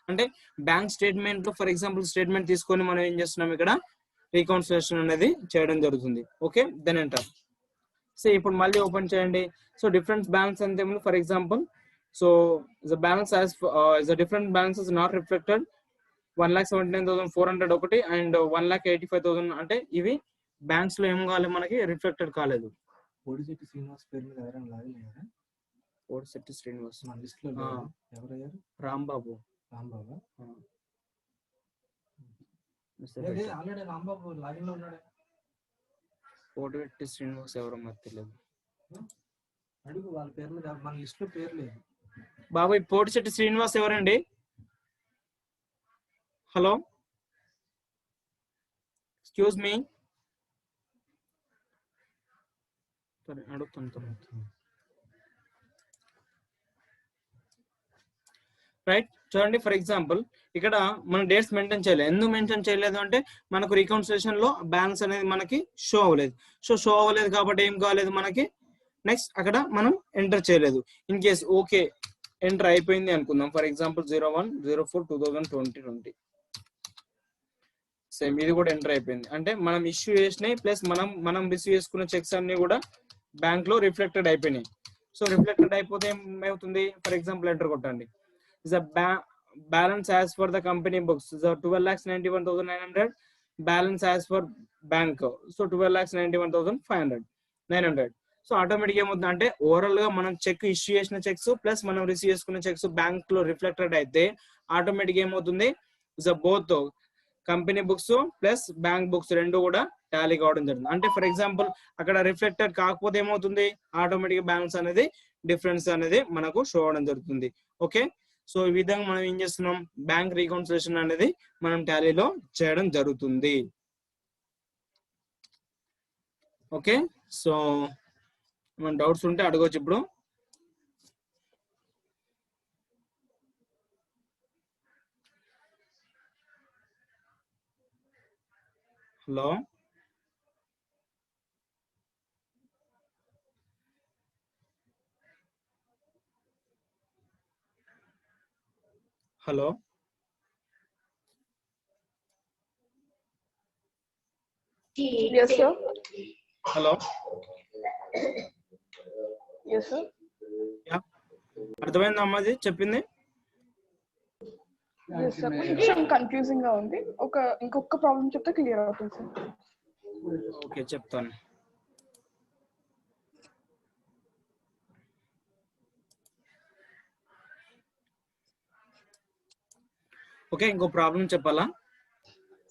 అంటే బ్యాంక్ స్టేట్మెంట్ లో ఫర్ ఎగ్జాంపుల్ స్టేట్మెంట్ తీసుకొని మనం ఏం చేస్తున్నాం, ఇక్కడ రీకన్సిలేషన్ అనేది చేయడం జరుగుతుంది. Okay then enter. సో ఇప్పుడు మళ్ళీ ఓపెన్ చేయండి. సో డిఫరెన్స్ బ్యాలెన్స్ అంటే for example so the balance as the different balances not reflected 1,79,400 ఒకటి అండ్ 1,85,000 అంటే ఇవి బ్యాంక్స్ లో ఏం కావాలి, మనకి రిఫ్లెక్టెడ్ కాలేదు. కోడిశెట్టి శ్రీనివాస్ పేరు మీద ఎవరైనా లాగిన్ అయ్యారా? కోడిశెట్టి శ్రీనివాస్ మన లిస్ట్ లో ఎవరయ్యారు? Rambabu. Rambabu mister already Rambabu login లో ఉన్నాడు. కోడిశెట్టి శ్రీనివాస్ ఎవరో మరి తెలియదు, అడుగు వాళ్ళ పేరు మీద, మన లిస్ట్ లో పేరు లేదు. బాబాయ్ కోడిశెట్టి శ్రీనివాస్ ఎవరండి? హలో ఎక్స్క్యూజ్ మీ, సరే అడుగుతాను. రైట్ చూడండి ఫర్ ఎగ్జాంపుల్ ఇక్కడ మనం డేట్స్ మెయింటైన్ చేయలేదు. ఎందుకు మెన్షన్ చేయలేదు అంటే మనకు రికన్సిలేషన్ లో బ్యాలెన్స్ అనేది మనకి షో అవ్వలేదు. షో అవ్వలేదు కాబట్టి ఏం కాలేదు మనకి. నెక్స్ట్ అక్కడ మనం ఎంటర్ చేయలేదు. ఇన్ కేస్ ఓకే ఎంటర్ అయిపోయింది అనుకుందాం. ఫర్ ఎగ్జాంపుల్ 01/04/2020 సేమ్ ఇది కూడా ఎంటర్ అయిపోయింది. అంటే మనం ఇష్యూ చేసినాయి ప్లస్ మనం రిసీవ్ చేసుకున్న చెక్స్ అన్ని కూడా బ్యాంక్ లో రిఫ్లెక్టెడ్ అయిపోయినాయి. సో రిఫ్లెక్టెడ్ అయిపోతే ఏమవుతుంది, ఫర్ ఎగ్జాంపుల్ ఎంటర్ కొట్టండి. is a balance as for the company books is 12,91,900. balance as for bank so 12,91,500 900. So automatic ఏమవుతుంది అంటే ఓవరాల్ గా మనం చెక్ ఇష్యూ చేసిన చెక్స్ ప్లస్ మనం రిసీవ్ చేసుకున్న చెక్స్ బ్యాంక్ లో రిఫ్లెక్టెడ్ అయితే ఆటోమేటిక్ ఏమవుతుంది, is both company books plus bank books రెండు కూడా టాలీ కావడం జరుగుతుంది. అంటే ఫర్ ఎగ్జాంపుల్ అక్కడ రిఫ్లెక్టెడ్ కాకపోతే ఏమవుతుంది, ఆటోమేటిక్ బ్యాలెన్స్ అనేది డిఫరెన్స్ అనేది మనకు షో అవడం జరుగుతుంది. ఓకే, సో ఈ విధంగా మనం ఏం చేస్తున్నాం, బ్యాంక్ రీకన్సిలేషన్ అనేది మనం టాలీలో చేయడం జరుగుతుంది. ఓకే, సో మన డౌట్స్ ఉంటే అడగవచ్చు ఇప్పుడు. Hello, hello, Yes, sir. Hello, Yes, sir. అర్థమైందా అమ్మాది చెప్పింది? Yes, sir. కొంచెం కన్ఫ్యూజింగ్ గా ఉంది. ఇంకొక ప్రాబ్లం చెప్తే క్లియర్ అవుతుంది సార్. ఓకే, చెప్తాను. ఓకే, ఇంకో ప్రాబ్లం చెప్పాలా?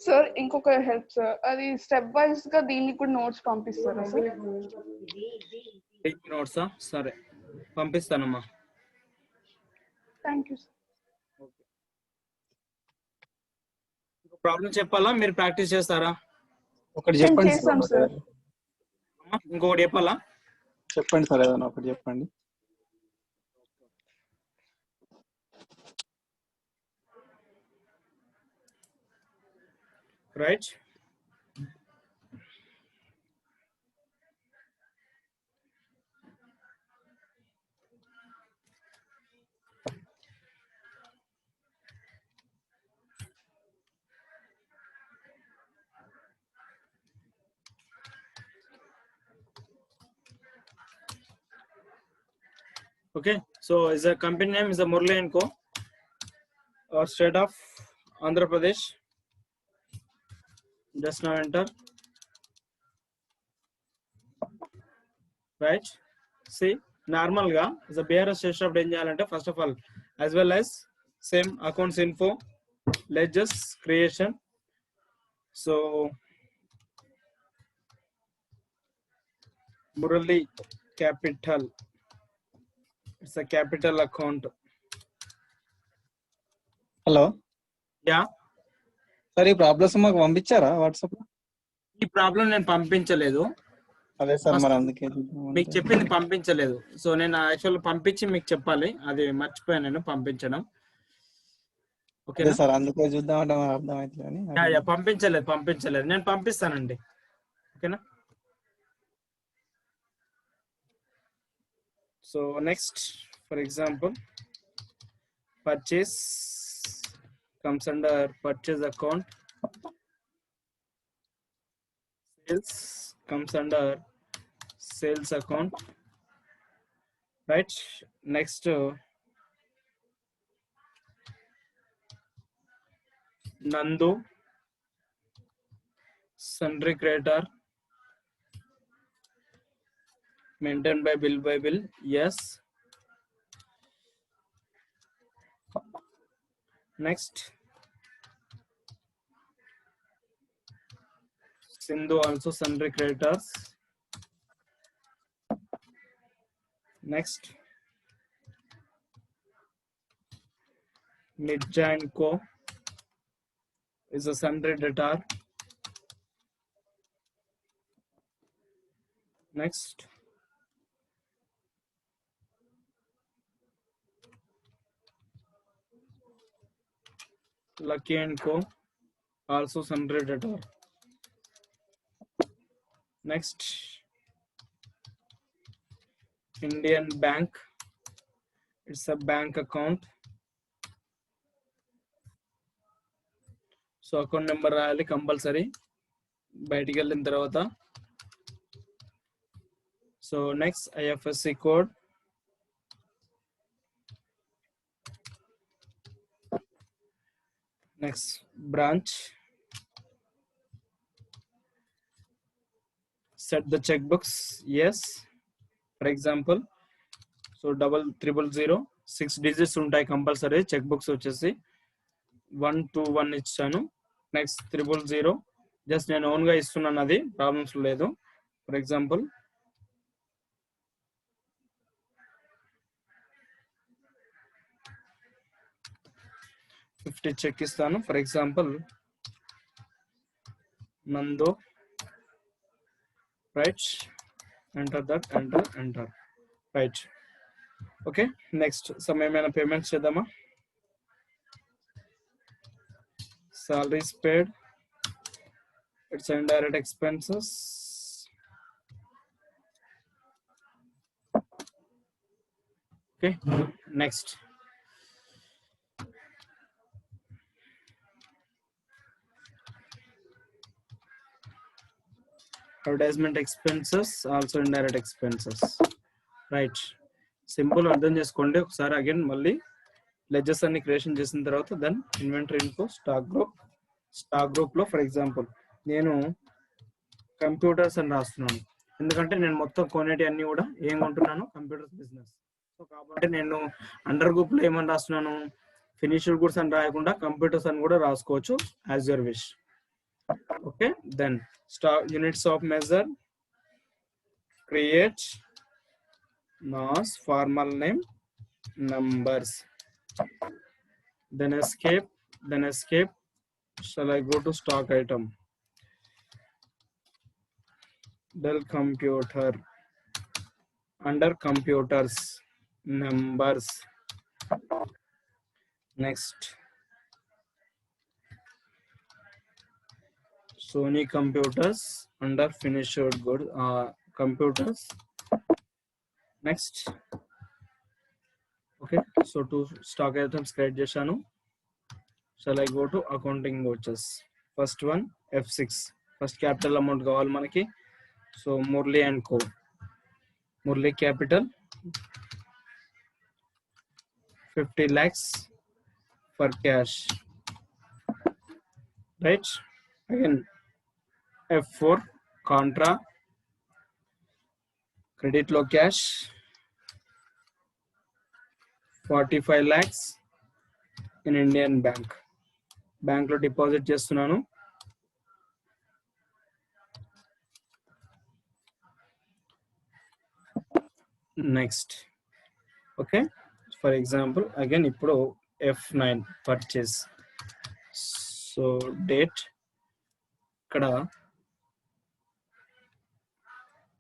సార్ ఇంకొక హెల్ప్ సార్, అది స్టెప్ వైజ్ గా దీన్ని కూడా నోట్స్ పంపిస్తారా సార్? నోట్సా? సరే, పంపిస్తానమ్మా. Thank you sir. ప్రాబ్లం చెప్పాలా, మీరు ప్రాక్టీస్ చేస్తారా? ఒకటి చెప్పండి చేస్తాం సార్. ఇంకొకటి చెప్పాలా? చెప్పండి సార్, ఏదైనా ఒకటి చెప్పండి. Right, okay, so is a company name is a Murli & Co, or state of Andhra Pradesh. Just now enter. Right, see, normal ga is a BRS state ఏం చేయాలంటే first of all as well as same accounts info, ledgers creation. So Murali Capital, it's a capital account. Hello, yeah, sir ఈ ప్రాబ్లమ్స్ మాకు పంపించారా వాట్సాప్ లో? ఈ ప్రాబ్లం నేను పంపించలేదు. అదే సార్, మరి అందుకే మీకు చెప్పింది పంపించలేదు. సో నేను యాక్చువల్ పంపించి మీకు చెప్పాలి, అది మర్చిపోయాను నేను పంపించడం. ఓకే సార్, అందుకే చూద్దామంటే మరి అర్థమైతే అని. పంపించలేదు, నేను పంపిస్తానండి. ఓకేనా? So next, for example, purchase comes under purchase account, sales comes under sales account, right? Next, Nandu sundry creditor maintained by bill, yes. Next, Sindhu also sundry creditors. Next, Midja & Co is a sundry debtor. Next, Lucky & Co also sundry debtor. Next, Indian Bank, it's a bank account. So account number రాయాలి కంపల్సరీ బయటికి వెళ్ళిన తర్వాత. So next, IFSC code, next branch, set the checkbooks, yes. For example, so 0000 6 digits ఉంటాయి కంపల్సరీ. చెక్ బుక్స్ వచ్చేసి 121 ఇచ్చాను. నెక్స్ట్ 000 జస్ట్ నేను ఓన్ గా ఇస్తున్నాను, అది ప్రాబ్లమ్స్ లేదు. ఫర్ ఎగ్జాంపుల్ 50 చెక్ ఇస్తాను. ఫర్ ఎగ్జాంపుల్ నందు, right, enter that, enter, right. Okay, next some ఏమైనా పేమెంట్స్ చేద్దామా? salaries paid, it's indirect expenses. Okay, next. Advertisement expenses, also indirect expenses. Right. Simple అర్థం చేసుకోండి ఒకసారి. అగైన్ మళ్ళీ లెడ్జర్స్ అన్ని క్రియేషన్ చేసిన తర్వాత then inventory info, stock group లో ఫర్ ఎగ్జాంపుల్ నేను కంప్యూటర్స్ అని రాస్తున్నాను. ఎందుకంటే నేను మొత్తం కొనేటి అన్ని కూడా ఏం కొంటున్నాను, కంప్యూటర్స్ బిజినెస్. సో కాబట్టి నేను అండర్ గ్రూప్ లో ఏమని రాస్తున్నాను, ఫినిష్డ్ గుడ్స్ అని రాయకుండా కంప్యూటర్స్ అని కూడా రాసుకోవచ్చు, as your wish. Okay, then units of measure, create, NOS, formal name, numbers, then escape. Shall I go to stock item? Dell computer, under computers, numbers. Next, Sony computers, under finished good computers. Next, okay, so two stock items create chesanu. Shall I go to accounting vouchers? First one F6, first capital amount kavali manaki. So Murli and Co, Murli capital 50 lakhs for cash, right? Again F4 contra, credit low cash 45 lakhs in Indian bank లో డిపాజిట్ చేస్తున్నాను. Next, okay, for example again ఇప్పుడు F9 పర్చేస్. సో డేట్, ఇక్కడ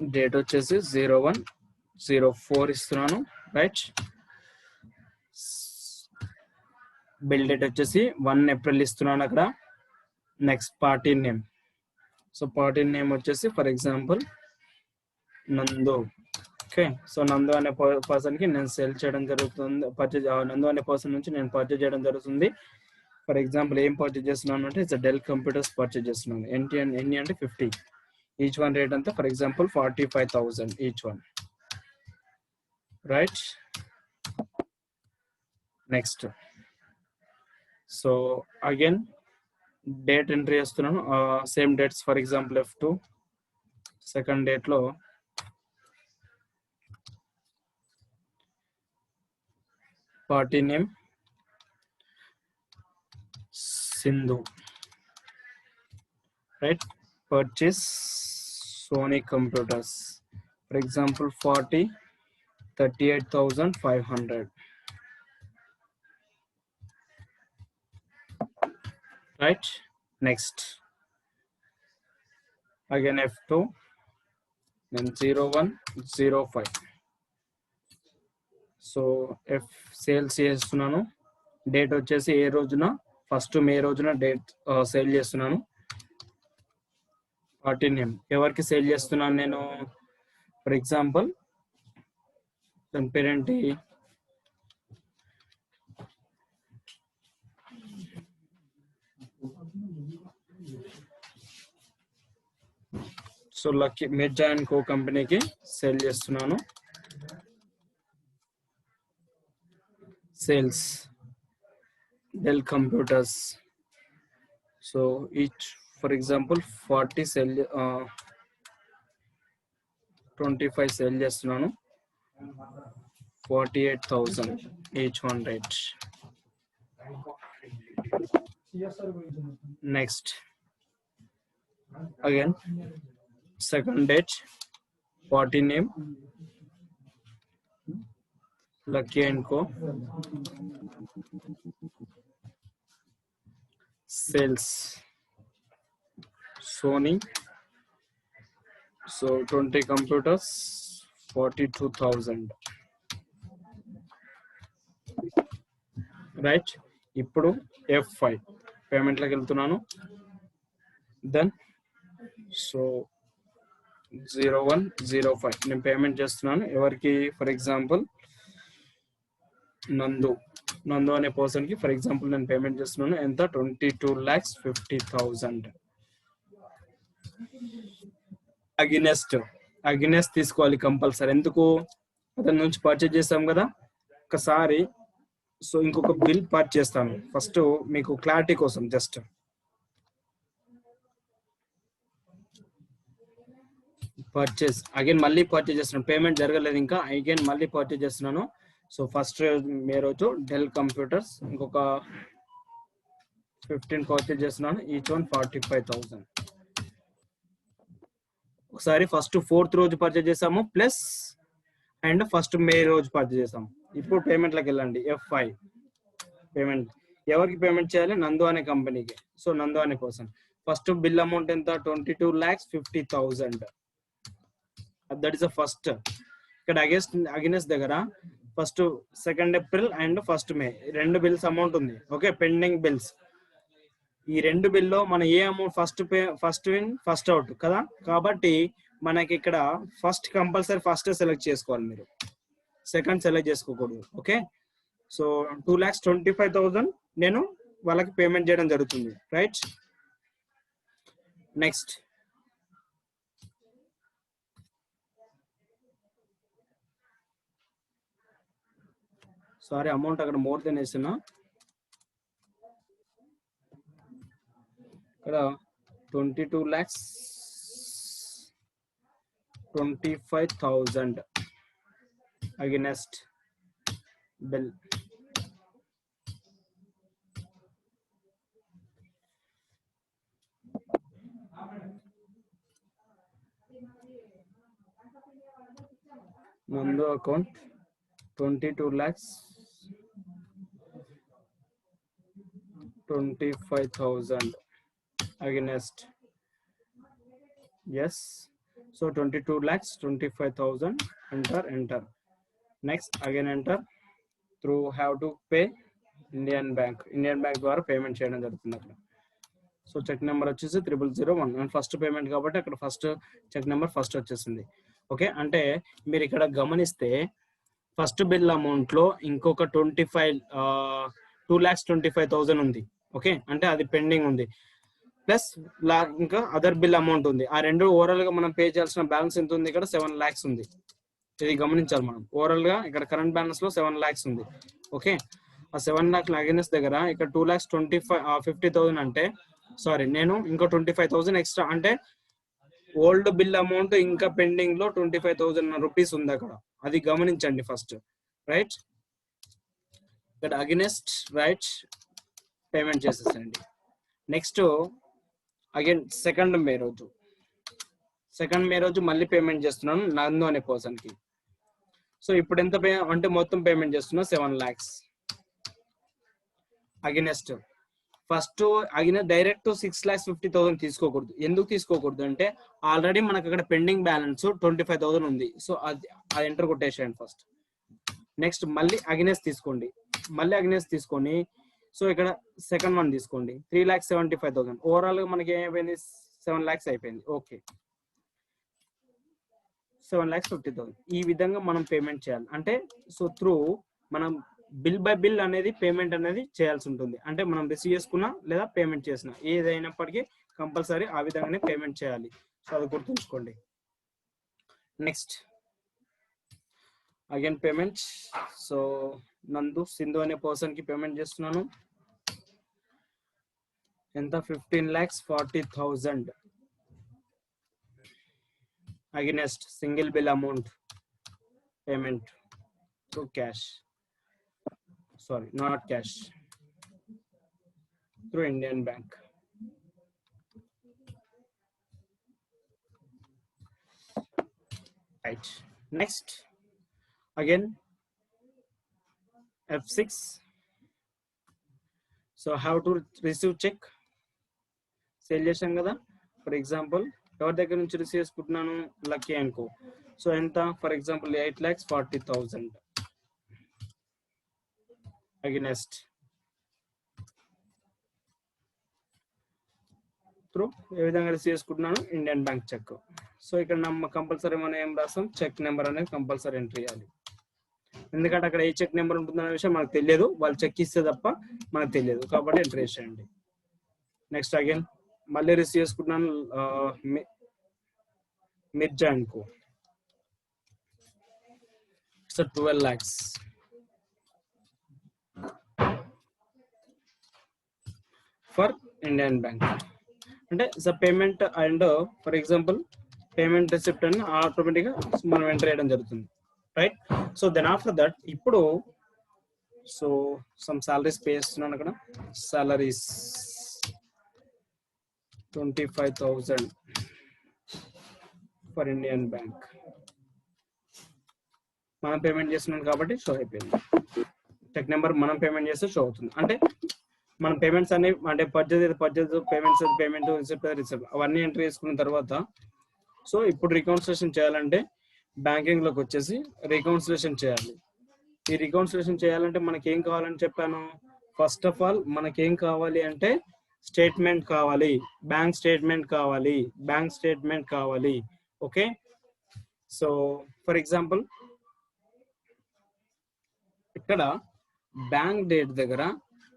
డేట్ వచ్చేసి 01/04 ఇస్తున్నాను, రైట్. బిల్ డేట్ వచ్చేసి 1 ఏప్రిల్ ఇస్తున్నాను అక్కడ. Next party name, so party name వచ్చేసి ఫర్ ఎగ్జాంపుల్ నందు. ఓకే, సో నందు అనే పర్సన్ కి నేను సేల్ చేయడం జరుగుతుంది, నందు అనే పర్సన్ నుంచి నేను పర్చేజ్ చేయడం జరుగుతుంది. ఫర్ ఎగ్జాంపుల్ ఏం పర్చేజ్ చేస్తున్నాను అంటే ఇట్స్ డెల్ కంప్యూటర్స్ పర్చేజ్ చేస్తున్నాను. ఎన్ని అంటే 50, ఈచ్ వన్ రేట్ అంతా for example 45,000 each one, right. Next, so again date entry చేస్తున్నాను, same dates. For example F2 second date లో party name Sindhu, right. Purchase Sony computers for example 38,500, right. Next, again F2, then 01/05. So F sales చేస్తున్నాను. డేట్ వచ్చేసి ఏ రోజున, ఫస్ట్ మే రోజున డేట్ సేల్ చేస్తున్నాను. పార్టీ నేమ్ ఎవరికి సేల్ చేస్తున్నాను నేను, ఫర్ ఎగ్జాంపుల్ దాని పేరేంటి, సో లక్కీ మిర్జా అండ్ కో కంపెనీకి సేల్ చేస్తున్నాను. Sales del computers, so each for example 40 sale, 25 sale చేస్తున్నాను. 48,000 each one rate. Next, again second date, party name Lucky and Co, sales Sony. So 20 computers, 42,000. Right. ఇప్పుడు F5 పేమెంట్లోకి వెళ్తున్నాను. దెన్ సో 0105 నేను పేమెంట్ చేస్తున్నాను. ఎవరికి? ఫర్ ఎగ్జాంపుల్ నందు అనే పర్సన్కి ఫర్ ఎగ్జాంపుల్ నేను పేమెంట్ చేస్తున్నాను. ఎంత? 22,50,000. అగెనెస్ట్ తీసుకోవాలి కంపల్సరీ. ఎందుకు? అతని నుంచి పర్చేజ్ చేస్తాం కదా. ఒకసారి సో ఇంకొక బిల్ పర్చేజ్ చేస్తాను. ఫస్ట్ మీకు క్లారిటీ కోసం జస్ట్ పర్చేజ్ అగైన్ మళ్ళీ పర్చేజ్ చేస్తున్నాను. పేమెంట్ జరగలేదు ఇంకా, అగైన్ మళ్ళీ పర్చేజ్ చేస్తున్నాను. సో ఫస్ట్ మే రోజు డెల్ కంప్యూటర్స్ ఇంకొక 15 పర్చేజ్ చేస్తున్నాను. Each one 45,000. ఒకసారి ఫస్ట్ 4th రోజు పర్చేజ్ చేసాము ప్లస్ అండ్ ఫస్ట్ మే రోజు పర్చేజ్ చేసాము. ఇప్పుడు పేమెంట్లోకి వెళ్ళండి. F5 పేమెంట్ ఎవరికి పేమెంట్ చేయాలి? నందు అనే కంపెనీకి. సో నందు అనే పర్సన్ ఫస్ట్ బిల్ అమౌంట్ ఎంత? 22,50,000. That is the first. ఇక్కడ అగెనెస్ట్ దగ్గర first 2nd April and 1st May 2 bills amount ఉంది. Okay, pending bills. ఈ 2 బిల్లో మన ఏ amount? First in first out కదా. కాబట్టి మనకి ఇక్కడ ఫస్ట్ కంపల్సరీ ఫస్ట్ సెలెక్ట్ చేసుకోవాలి మీరు, సెకండ్ సెలెక్ట్ చేసుకోకూడదు. ఓకే, సో 2,25,000 నేను వాళ్ళకి పేమెంట్ చేయడం జరుగుతుంది. రైట్. నెక్స్ట్ సారీ అమౌంట్ అక్కడ మోర్ దెన్ వేస్తున్నా. ఇక్కడ 22,25,000 అగెనెస్ట్ బిల్. నందు account 22,25,000 against yes. So 22,25,000. Enter. Next again enter. Through have to pay Indian Bank ద్వారా పేమెంట్ చేయడం జరుగుతుంది అక్కడ. సో చెక్ నెంబర్ వచ్చేసి 0001 అండ్ ఫస్ట్ పేమెంట్ కాబట్టి అక్కడ ఫస్ట్ చెక్ నెంబర్ ఫస్ట్ వచ్చేసింది. ఓకే, అంటే మీరు ఇక్కడ గమనిస్తే ఫస్ట్ బిల్ అమౌంట్ లో ఇంకొక 2,25,000 ఉంది. ఓకే, అంటే అది పెండింగ్ ఉంది. ప్లస్ ఇంకా అదర్ బిల్ అమౌంట్ ఉంది. ఆ రెండు ఓవరాల్ గా మనం పే చేయాల్సిన బ్యాలెన్స్ ఎంత ఉంది? ఇక్కడ 7 lakhs ఉంది. ఇది గమనించాలి మనం. ఓవరాల్ గా ఇక్కడ కరెంట్ బ్యాలెన్స్ లో 7 lakhs ఉంది. ఓకే, ఆ 7 lakhs అగైన్స్ దగ్గర ఇక్కడ 2,50,000 అంటే సారీ నేను ఇంకో 25,000 ఎక్స్ట్రా అంటే ఓల్డ్ బిల్ అమౌంట్ ఇంకా పెండింగ్ లో 25,000 రూపీస్ ఉంది అక్కడ. అది గమనించండి ఫస్ట్. రైట్, ఇక్కడ అగైనెస్ట్ రైట్ పేమెంట్ చేసేసండి. నెక్స్ట్ అగైన్ సెకండ్ మే రోజు మళ్ళీ పేమెంట్ చేస్తున్నాను నందు అనే పర్సన్ కి. సో ఇప్పుడు ఎంత అంటే మొత్తం పేమెంట్ చేస్తున్నా 7 lakhs against. First against direct 6,50,000 తీసుకోకూడదు. ఎందుకు తీసుకోకూడదు అంటే ఆల్రెడీ మనకు అక్కడ పెండింగ్ బ్యాలెన్స్ 25,000 ఉంది. సో అది ఎంటర్ కొట్టేసేయండి ఫస్ట్. నెక్స్ట్ మళ్ళీ అగైనెస్ట్ తీసుకోండి. తీసుకొని సో ఇక్కడ సెకండ్ వన్ తీసుకోండి 3,75,000. ఓవరాల్ గా మనకి ఏమైపోయింది? 7 lakhs అయిపోయింది. ఓకే, 7,50,000. ఈ విధంగా మనం పేమెంట్ చేయాలి. అంటే సో త్రూ మనం బిల్ బై బిల్ అనేది పేమెంట్ అనేది చేయాల్సి ఉంటుంది. అంటే మనం రిసీవ్ చేసుకున్నా లేదా పేమెంట్ చేసినా ఏదైనప్పటికీ కంపల్సరీ ఆ విధంగానే పేమెంట్ చేయాలి. సో అది గుర్తుంచుకోండి. Next again payment. So Sindhu అనే పర్సన్ కి పేమెంట్ చేస్తున్నాను. ఎంత? 15,40,000 against single bill amount payment to cash. Sorry, not cash. Through Indian Bank. Right. Next, again F6. So how to receive check? Sale చేశాం కదా. ఫర్ ఎగ్జాంపుల్ ఎవరి దగ్గర నుంచి రిసీవ్ చేసుకుంటున్నాను, లక్కీ అండ్ కో. సో ఎంత, for example 8,40,000 against through a విధంగా రిసీవ్ చేసుకుంటున్నాను, ఇండియన్ బ్యాంక్ చెక్. సో ఇక్కడ కంపల్సరీ మనం ఏం రాస్తాం, చెక్ నెంబర్ అనేది కంపల్సరీ ఎంట్రీ చేయాలి. ఎందుకంటే అక్కడ ఏ చెక్ నెంబర్ ఉంటుందనే విషయం మనకు తెలియదు, వాళ్ళు చెక్ ఇస్తే తప్ప మనకు తెలియదు, కాబట్టి ఎంట్రీ చేయండి. నెక్స్ట్ అగైన్ మళ్ళీ రిసీవ్ చేసుకుంటున్నాను Mirza and co. So 12 lakhs for Indian bank. అంటే payment and for example payment receipt అని ఆటోమేటిక్గా మనం ఎంటర్ చేయడం జరుగుతుంది, right. So then after that ఇప్పుడు సో సమ్ సాలరీస్ పే చేస్తున్నాను. అక్కడ సాలరీస్ 25,000 ఫర్ ఇండియన్ బ్యాంక్. మనం పేమెంట్ చేస్తున్నాం కాబట్టి షో అయిపోయింది. చెక్ నెంబర్ మనం పేమెంట్ చేస్తే షో అవుతుంది. అంటే మనం పేమెంట్స్ అన్ని అంటే పర్చేజ్ పేమెంట్స్ పేమెంట్ రిసిప్ట్ అవన్నీ ఎంట్రీ చేసుకున్న తర్వాత సో ఇప్పుడు రికన్సిలేషన్ చేయాలంటే బ్యాంకింగ్ లోకి వచ్చేసి రికన్సిలేషన్ చేయాలి. ఈ రికన్సిలేషన్ చేయాలంటే మనకి ఏం కావాలని చెప్పాను, ఫస్ట్ ఆఫ్ ఆల్ మనకేం కావాలి అంటే స్టేట్మెంట్ కావాలి, బ్యాంక్ స్టేట్మెంట్ కావాలి, బ్యాంక్ స్టేట్మెంట్ కావాలి. ఓకే, సో ఫర్ ఎగ్జాంపుల్ ఇక్కడ బ్యాంక్ డేట్ దగ్గర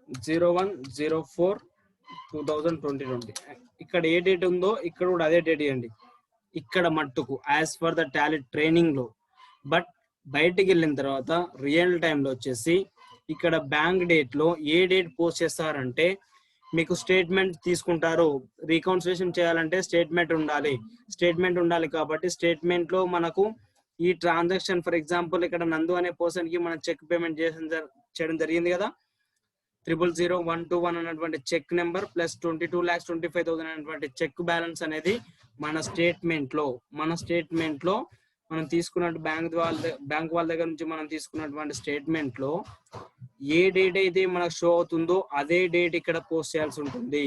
01/04/2020 ఇక్కడ ఏ డేట్ ఉందో ఇక్కడ కూడా అదే డేట్ ఇవ్వండి. ఇక్కడ మట్టుకు as for the talent training లో, బట్ బయటికి వెళ్ళిన తర్వాత రియల్ టైంలో వచ్చేసి ఇక్కడ బ్యాంక్ డేట్ లో ఏ డేట్ పోస్ట్ చేస్తారంటే మీకు స్టేట్మెంట్ తీసుకుంటారు. రీకన్సిలేషన్ చేయాలంటే స్టేట్మెంట్ ఉండాలి, స్టేట్మెంట్ ఉండాలి. కాబట్టి స్టేట్మెంట్ లో మనకు ఈ ట్రాన్సాక్షన్ ఫర్ ఎగ్జాంపుల్ ఇక్కడ నందు అనే పర్సన్ కి మనం చెక్ పేమెంట్ చేయడం జరిగింది కదా, 000121 అన్నటువంటి చెక్ నెంబర్ ప్లస్ 22,25,000 అనేటువంటి చెక్ బ్యాలెన్స్ అనేది మన స్టేట్మెంట్ లో మనం తీసుకున్నట్టు బ్యాంక్ వాళ్ళ దగ్గర నుంచి మనం తీసుకున్నటువంటి స్టేట్మెంట్ లో ఏ డేట్ అయితే మనకు షో అవుతుందో అదే డేట్ ఇక్కడ పోస్ట్ చేయాల్సి ఉంటుంది.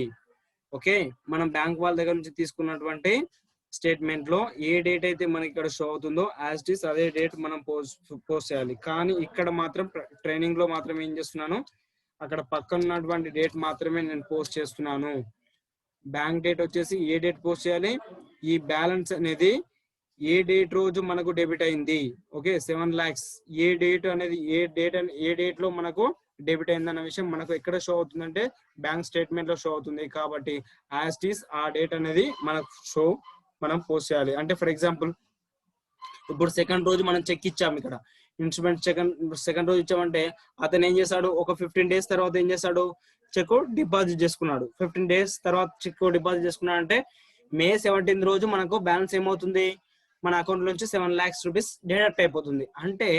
ఓకే, మనం బ్యాంక్ వాళ్ళ దగ్గర నుంచి తీసుకున్నటువంటి స్టేట్మెంట్ లో ఏ డేట్ అయితే మనకి ఇక్కడ షో అవుతుందో యాజ్ ఇట్ ఈస్ అదే డేట్ మనం పోస్ట్ చేయాలి. కానీ ఇక్కడ మాత్రం ట్రైనింగ్ లో మాత్రం ఏం చేస్తున్నాను, అక్కడ పక్కన ఉన్నటువంటి డేట్ మాత్రమే నేను పోస్ట్ చేస్తున్నాను. బ్యాంక్ డేట్ వచ్చేసి ఏ డేట్ పోస్ట్ చేయాలి, ఈ బ్యాలెన్స్ అనేది ఏ డేట్ రోజు మనకు డెబిట్ అయింది. ఓకే, 7 lakhs ఏ డేట్ అనేది ఏ డేట్ లో మనకు డెబిట్ అయింది అన్న విషయం మనకు ఎక్కడ షో అవుతుందంటే బ్యాంక్ స్టేట్మెంట్ లో షో అవుతుంది. కాబట్టి యాజ్ ఇట్ ఈస్ ఆ డేట్ అనేది మనకు మనం పోస్ట్ చేయాలి. అంటే ఫర్ ఎగ్జాంపుల్ ఇప్పుడు సెకండ్ రోజు మనం చెక్ ఇచ్చాము, ఇక్కడ ఇన్స్ట్రుమెంట్ సెకండ్ రోజు ఇచ్చామంటే అతను ఏం చేశాడు, ఒక 15 days తర్వాత ఏం చేశాడు, చెక్ డిపాజిట్ చేసుకున్నాడు. 15 days తర్వాత చెక్ డిపాజిట్ చేసుకున్నాడు అంటే May 17th రోజు మనకు బ్యాలెన్స్ ఏమవుతుంది, మన అకౌంట్ నుంచి 7 lakhs rupees డిడక్ట్ అయిపోతుంది. అంటే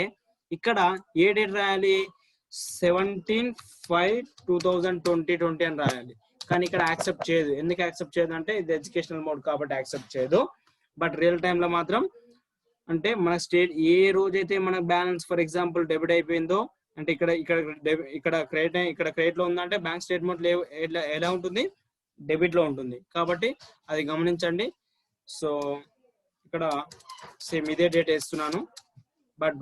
ఇక్కడ ఏ డేట్ రాయాలి, 17/5/2020 అని రాయాలి. కానీ ఇక్కడ యాక్సెప్ట్ చేయదు. ఎందుకు యాక్సెప్ట్ చేయదు అంటే ఇది ఎడ్యుకేషనల్ మోడ్ కాబట్టి యాక్సెప్ట్ చేయదు. బట్ రియల్ టైమ్ లో మాత్రం అంటే మన స్టేట్ ఏ రోజైతే మన బ్యాలెన్స్ ఫర్ ఎగ్జాంపుల్ డెబిట్ అయిపోయిందో అంటే ఇక్కడ క్రెడిట్ లో ఉందంటే బ్యాంక్ స్టేట్మెంట్ ఎలా ఉంటుంది, డెబిట్ లో ఉంటుంది. కాబట్టి అది గమనించండి. సో ఇక్కడ సేమ్ ఇదే డేట్ వేస్తున్నాను. బట్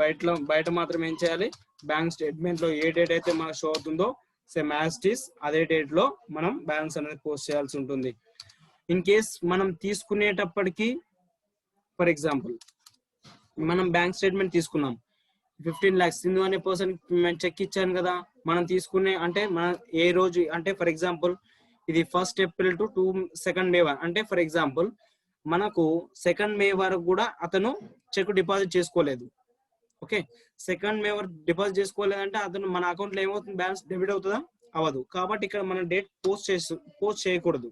బయట మాత్రం ఏం చేయాలి, బ్యాంక్ స్టేట్మెంట్ లో ఏ డేట్ అయితే మనకు షో అవుతుందో సేమ్ యాజ్ ఇట్ ఈస్ అదే డేట్ లో మనం బ్యాలెన్స్ అనేది పోస్ట్ చేయాల్సి ఉంటుంది. ఇన్ కేస్ మనం తీసుకునేటప్పటికి ఫర్ ఎగ్జాంపుల్ మనం బ్యాంక్ స్టేట్మెంట్ తీసుకున్నాం 15 lakhs సింధు అనే పర్సన్ మేము చెక్ ఇచ్చాను కదా, మనం తీసుకునే అంటే మన ఏ రోజు అంటే ఫర్ ఎగ్జాంపుల్ ఇది 1st April to 2nd May అంటే ఫర్ ఎగ్జాంపుల్ మనకు 2nd May వరకు కూడా అతను చెక్ డిపాజిట్ చేసుకోలేదు. ఓకే, 2nd May వరకు డిపాజిట్ చేసుకోలేదంటే అతను మన అకౌంట్ లో ఏమవుతుంది, బ్యాలెన్స్ డెబిట్ అవుతుందా, అవ్వదు. కాబట్టి ఇక్కడ మనం డేట్ పోస్ట్ చేయకూడదు.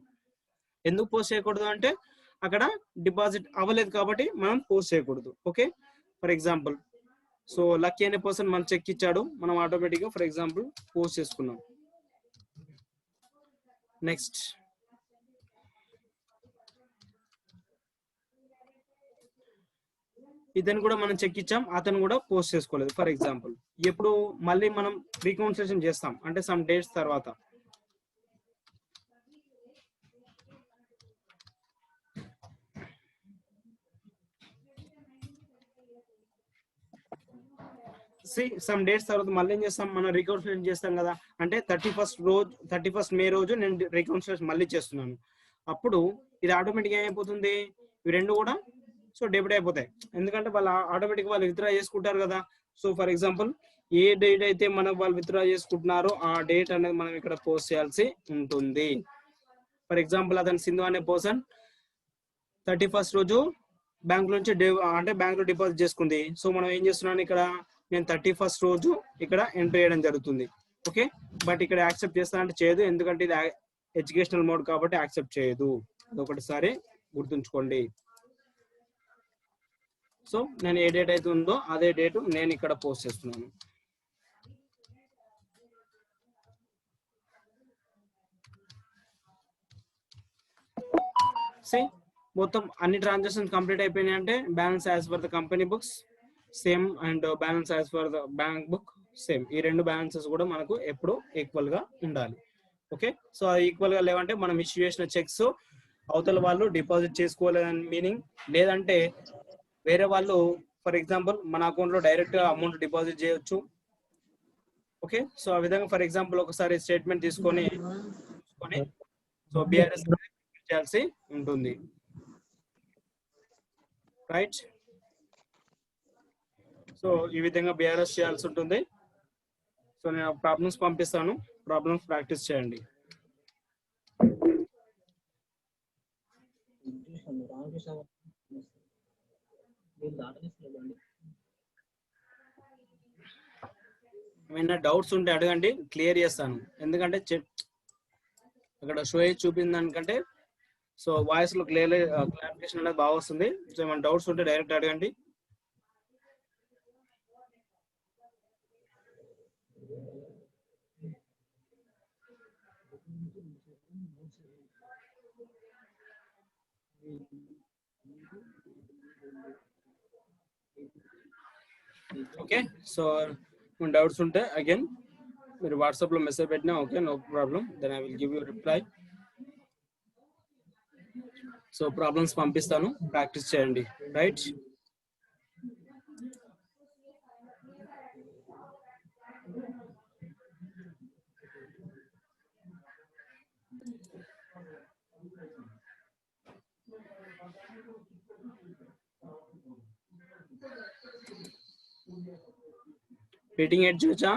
ఎందుకు పోస్ట్ చేయకూడదు అంటే అక్కడ డిపాజిట్ అవ్వలేదు కాబట్టి మనం పోస్ట్ చేయకూడదు. Okay, for example so lucky అనే పర్సన్ మనం చెక్ ఇచ్చాడు, మనం ఆటోమేటిక్ గా ఫర్ ఎగ్జాంపుల్ పోస్ట్ చేసుకున్నాం. నెక్స్ట్ ఇతను కూడా మనం చెక్ ఇచ్చాం, అతను కూడా పోస్ట్ చేసుకోలేదు. ఫర్ ఎగ్జాంపుల్ ఎప్పుడు మళ్ళీ మనం రీకన్సిలేషన్ చేస్తాం అంటే సమ్ డేట్స్ తర్వాత సమ్ డేట్స్ తర్వాత మళ్ళీ ఏం చేస్తాం, మనం రికన్సిలేషన్ చేస్తాం కదా. అంటే 31st మే రోజు నేను రికన్సిలేషన్ మళ్ళీ చేస్తున్నాను. అప్పుడు ఇది ఆటోమేటిక్ ఏమైపోతుంది, ఇవి రెండు కూడా సో డెబిట్ అయిపోతాయి. ఎందుకంటే వాళ్ళు ఆటోమేటిక్ వాళ్ళు విత్డ్రా చేసుకుంటారు కదా. So for example A date అయితే మనం వాళ్ళు విత్డ్రా చేసుకుంటున్నారో ఆ డేట్ అనేది మనం ఇక్కడ పోస్ట్ చేయాల్సి ఉంటుంది. ఫర్ ఎగ్జాంపుల్ అతను సింధు అనే పర్సన్ 31st రోజు బ్యాంక్ నుంచి అంటే బ్యాంక్ లో డిపాజిట్ చేసుకుంది. సో మనం ఏం చేస్తున్నాను ఇక్కడ, నేను 31st రోజు ఇక్కడ ఎంటర్ చేయడం జరుగుతుంది. ఓకే, బట్ ఇక్కడ యాక్సెప్ట్ చేస్తానంటే చేయదు, ఎందుకంటే ఇది ఎడ్యుకేషనల్ మోడ్ కాబట్టి యాక్సెప్ట్ చేయదు. అదొకటిసారి గుర్తుంచుకోండి. సో నేను ఏ డేట్ అయితే ఉందో అదే డేట్ నేను ఇక్కడ పోస్ట్ చేస్తున్నాను. మొత్తం అన్ని ట్రాన్సాక్షన్స్ కంప్లీట్ అయిపోయినాయి అంటే balance as for the company books same and balance as for the bank book same. ఈ రెండు బ్యాలెన్సెస్ కూడా మనకు ఎప్పుడు ఈక్వల్ గా ఉండాలి. ఓకే, సో అది ఈక్వల్ గా లేవంటే మనం ఇష్యూ చేసిన చెక్స్ అవతల వాళ్ళు డిపాజిట్ చేసుకోవాలని మీనింగ్. లేదంటే వేరే వాళ్ళు ఫర్ ఎగ్జాంపుల్ మన అకౌంట్ లో డైరెక్ట్ గా అమౌంట్ డిపాజిట్ చేయొచ్చు. ఓకే, సో ఆ విధంగా ఫర్ ఎగ్జాంపుల్ ఒకసారి స్టేట్మెంట్ తీసుకొని సో బిఆర్ఎస్ చేయాల్సి ఉంటుంది. రైట్, సో ఈ విధంగా బిఆర్ఎస్ చేయాల్సి ఉంటుంది. సో నేను ప్రాబ్లమ్స్ పంపిస్తాను, ప్రాబ్లమ్స్ ప్రాక్టీస్ చేయండి. ఏమైనా డౌట్స్ ఉంటే అడగండి, క్లియర్ చేస్తాను. ఎందుకంటే అక్కడ షో చూపించిన దానికంటే సో వాయిస్ లో క్లారిఫికేషన్ అనేది బాగా వస్తుంది. సో ఏమైనా డౌట్స్ ఉంటే డైరెక్ట్ అడగండి. ఓకే, సో డౌట్స్ ఉంటే అగైన్ మీరు వాట్సాప్ లో మెసేజ్ పెట్టినా okay, no problem, then I will give you reply. So problems పంపిస్తాను, ప్రాక్టీస్ చేయండి. రైట్, మీటింగ్ ఎడ్ చూచా.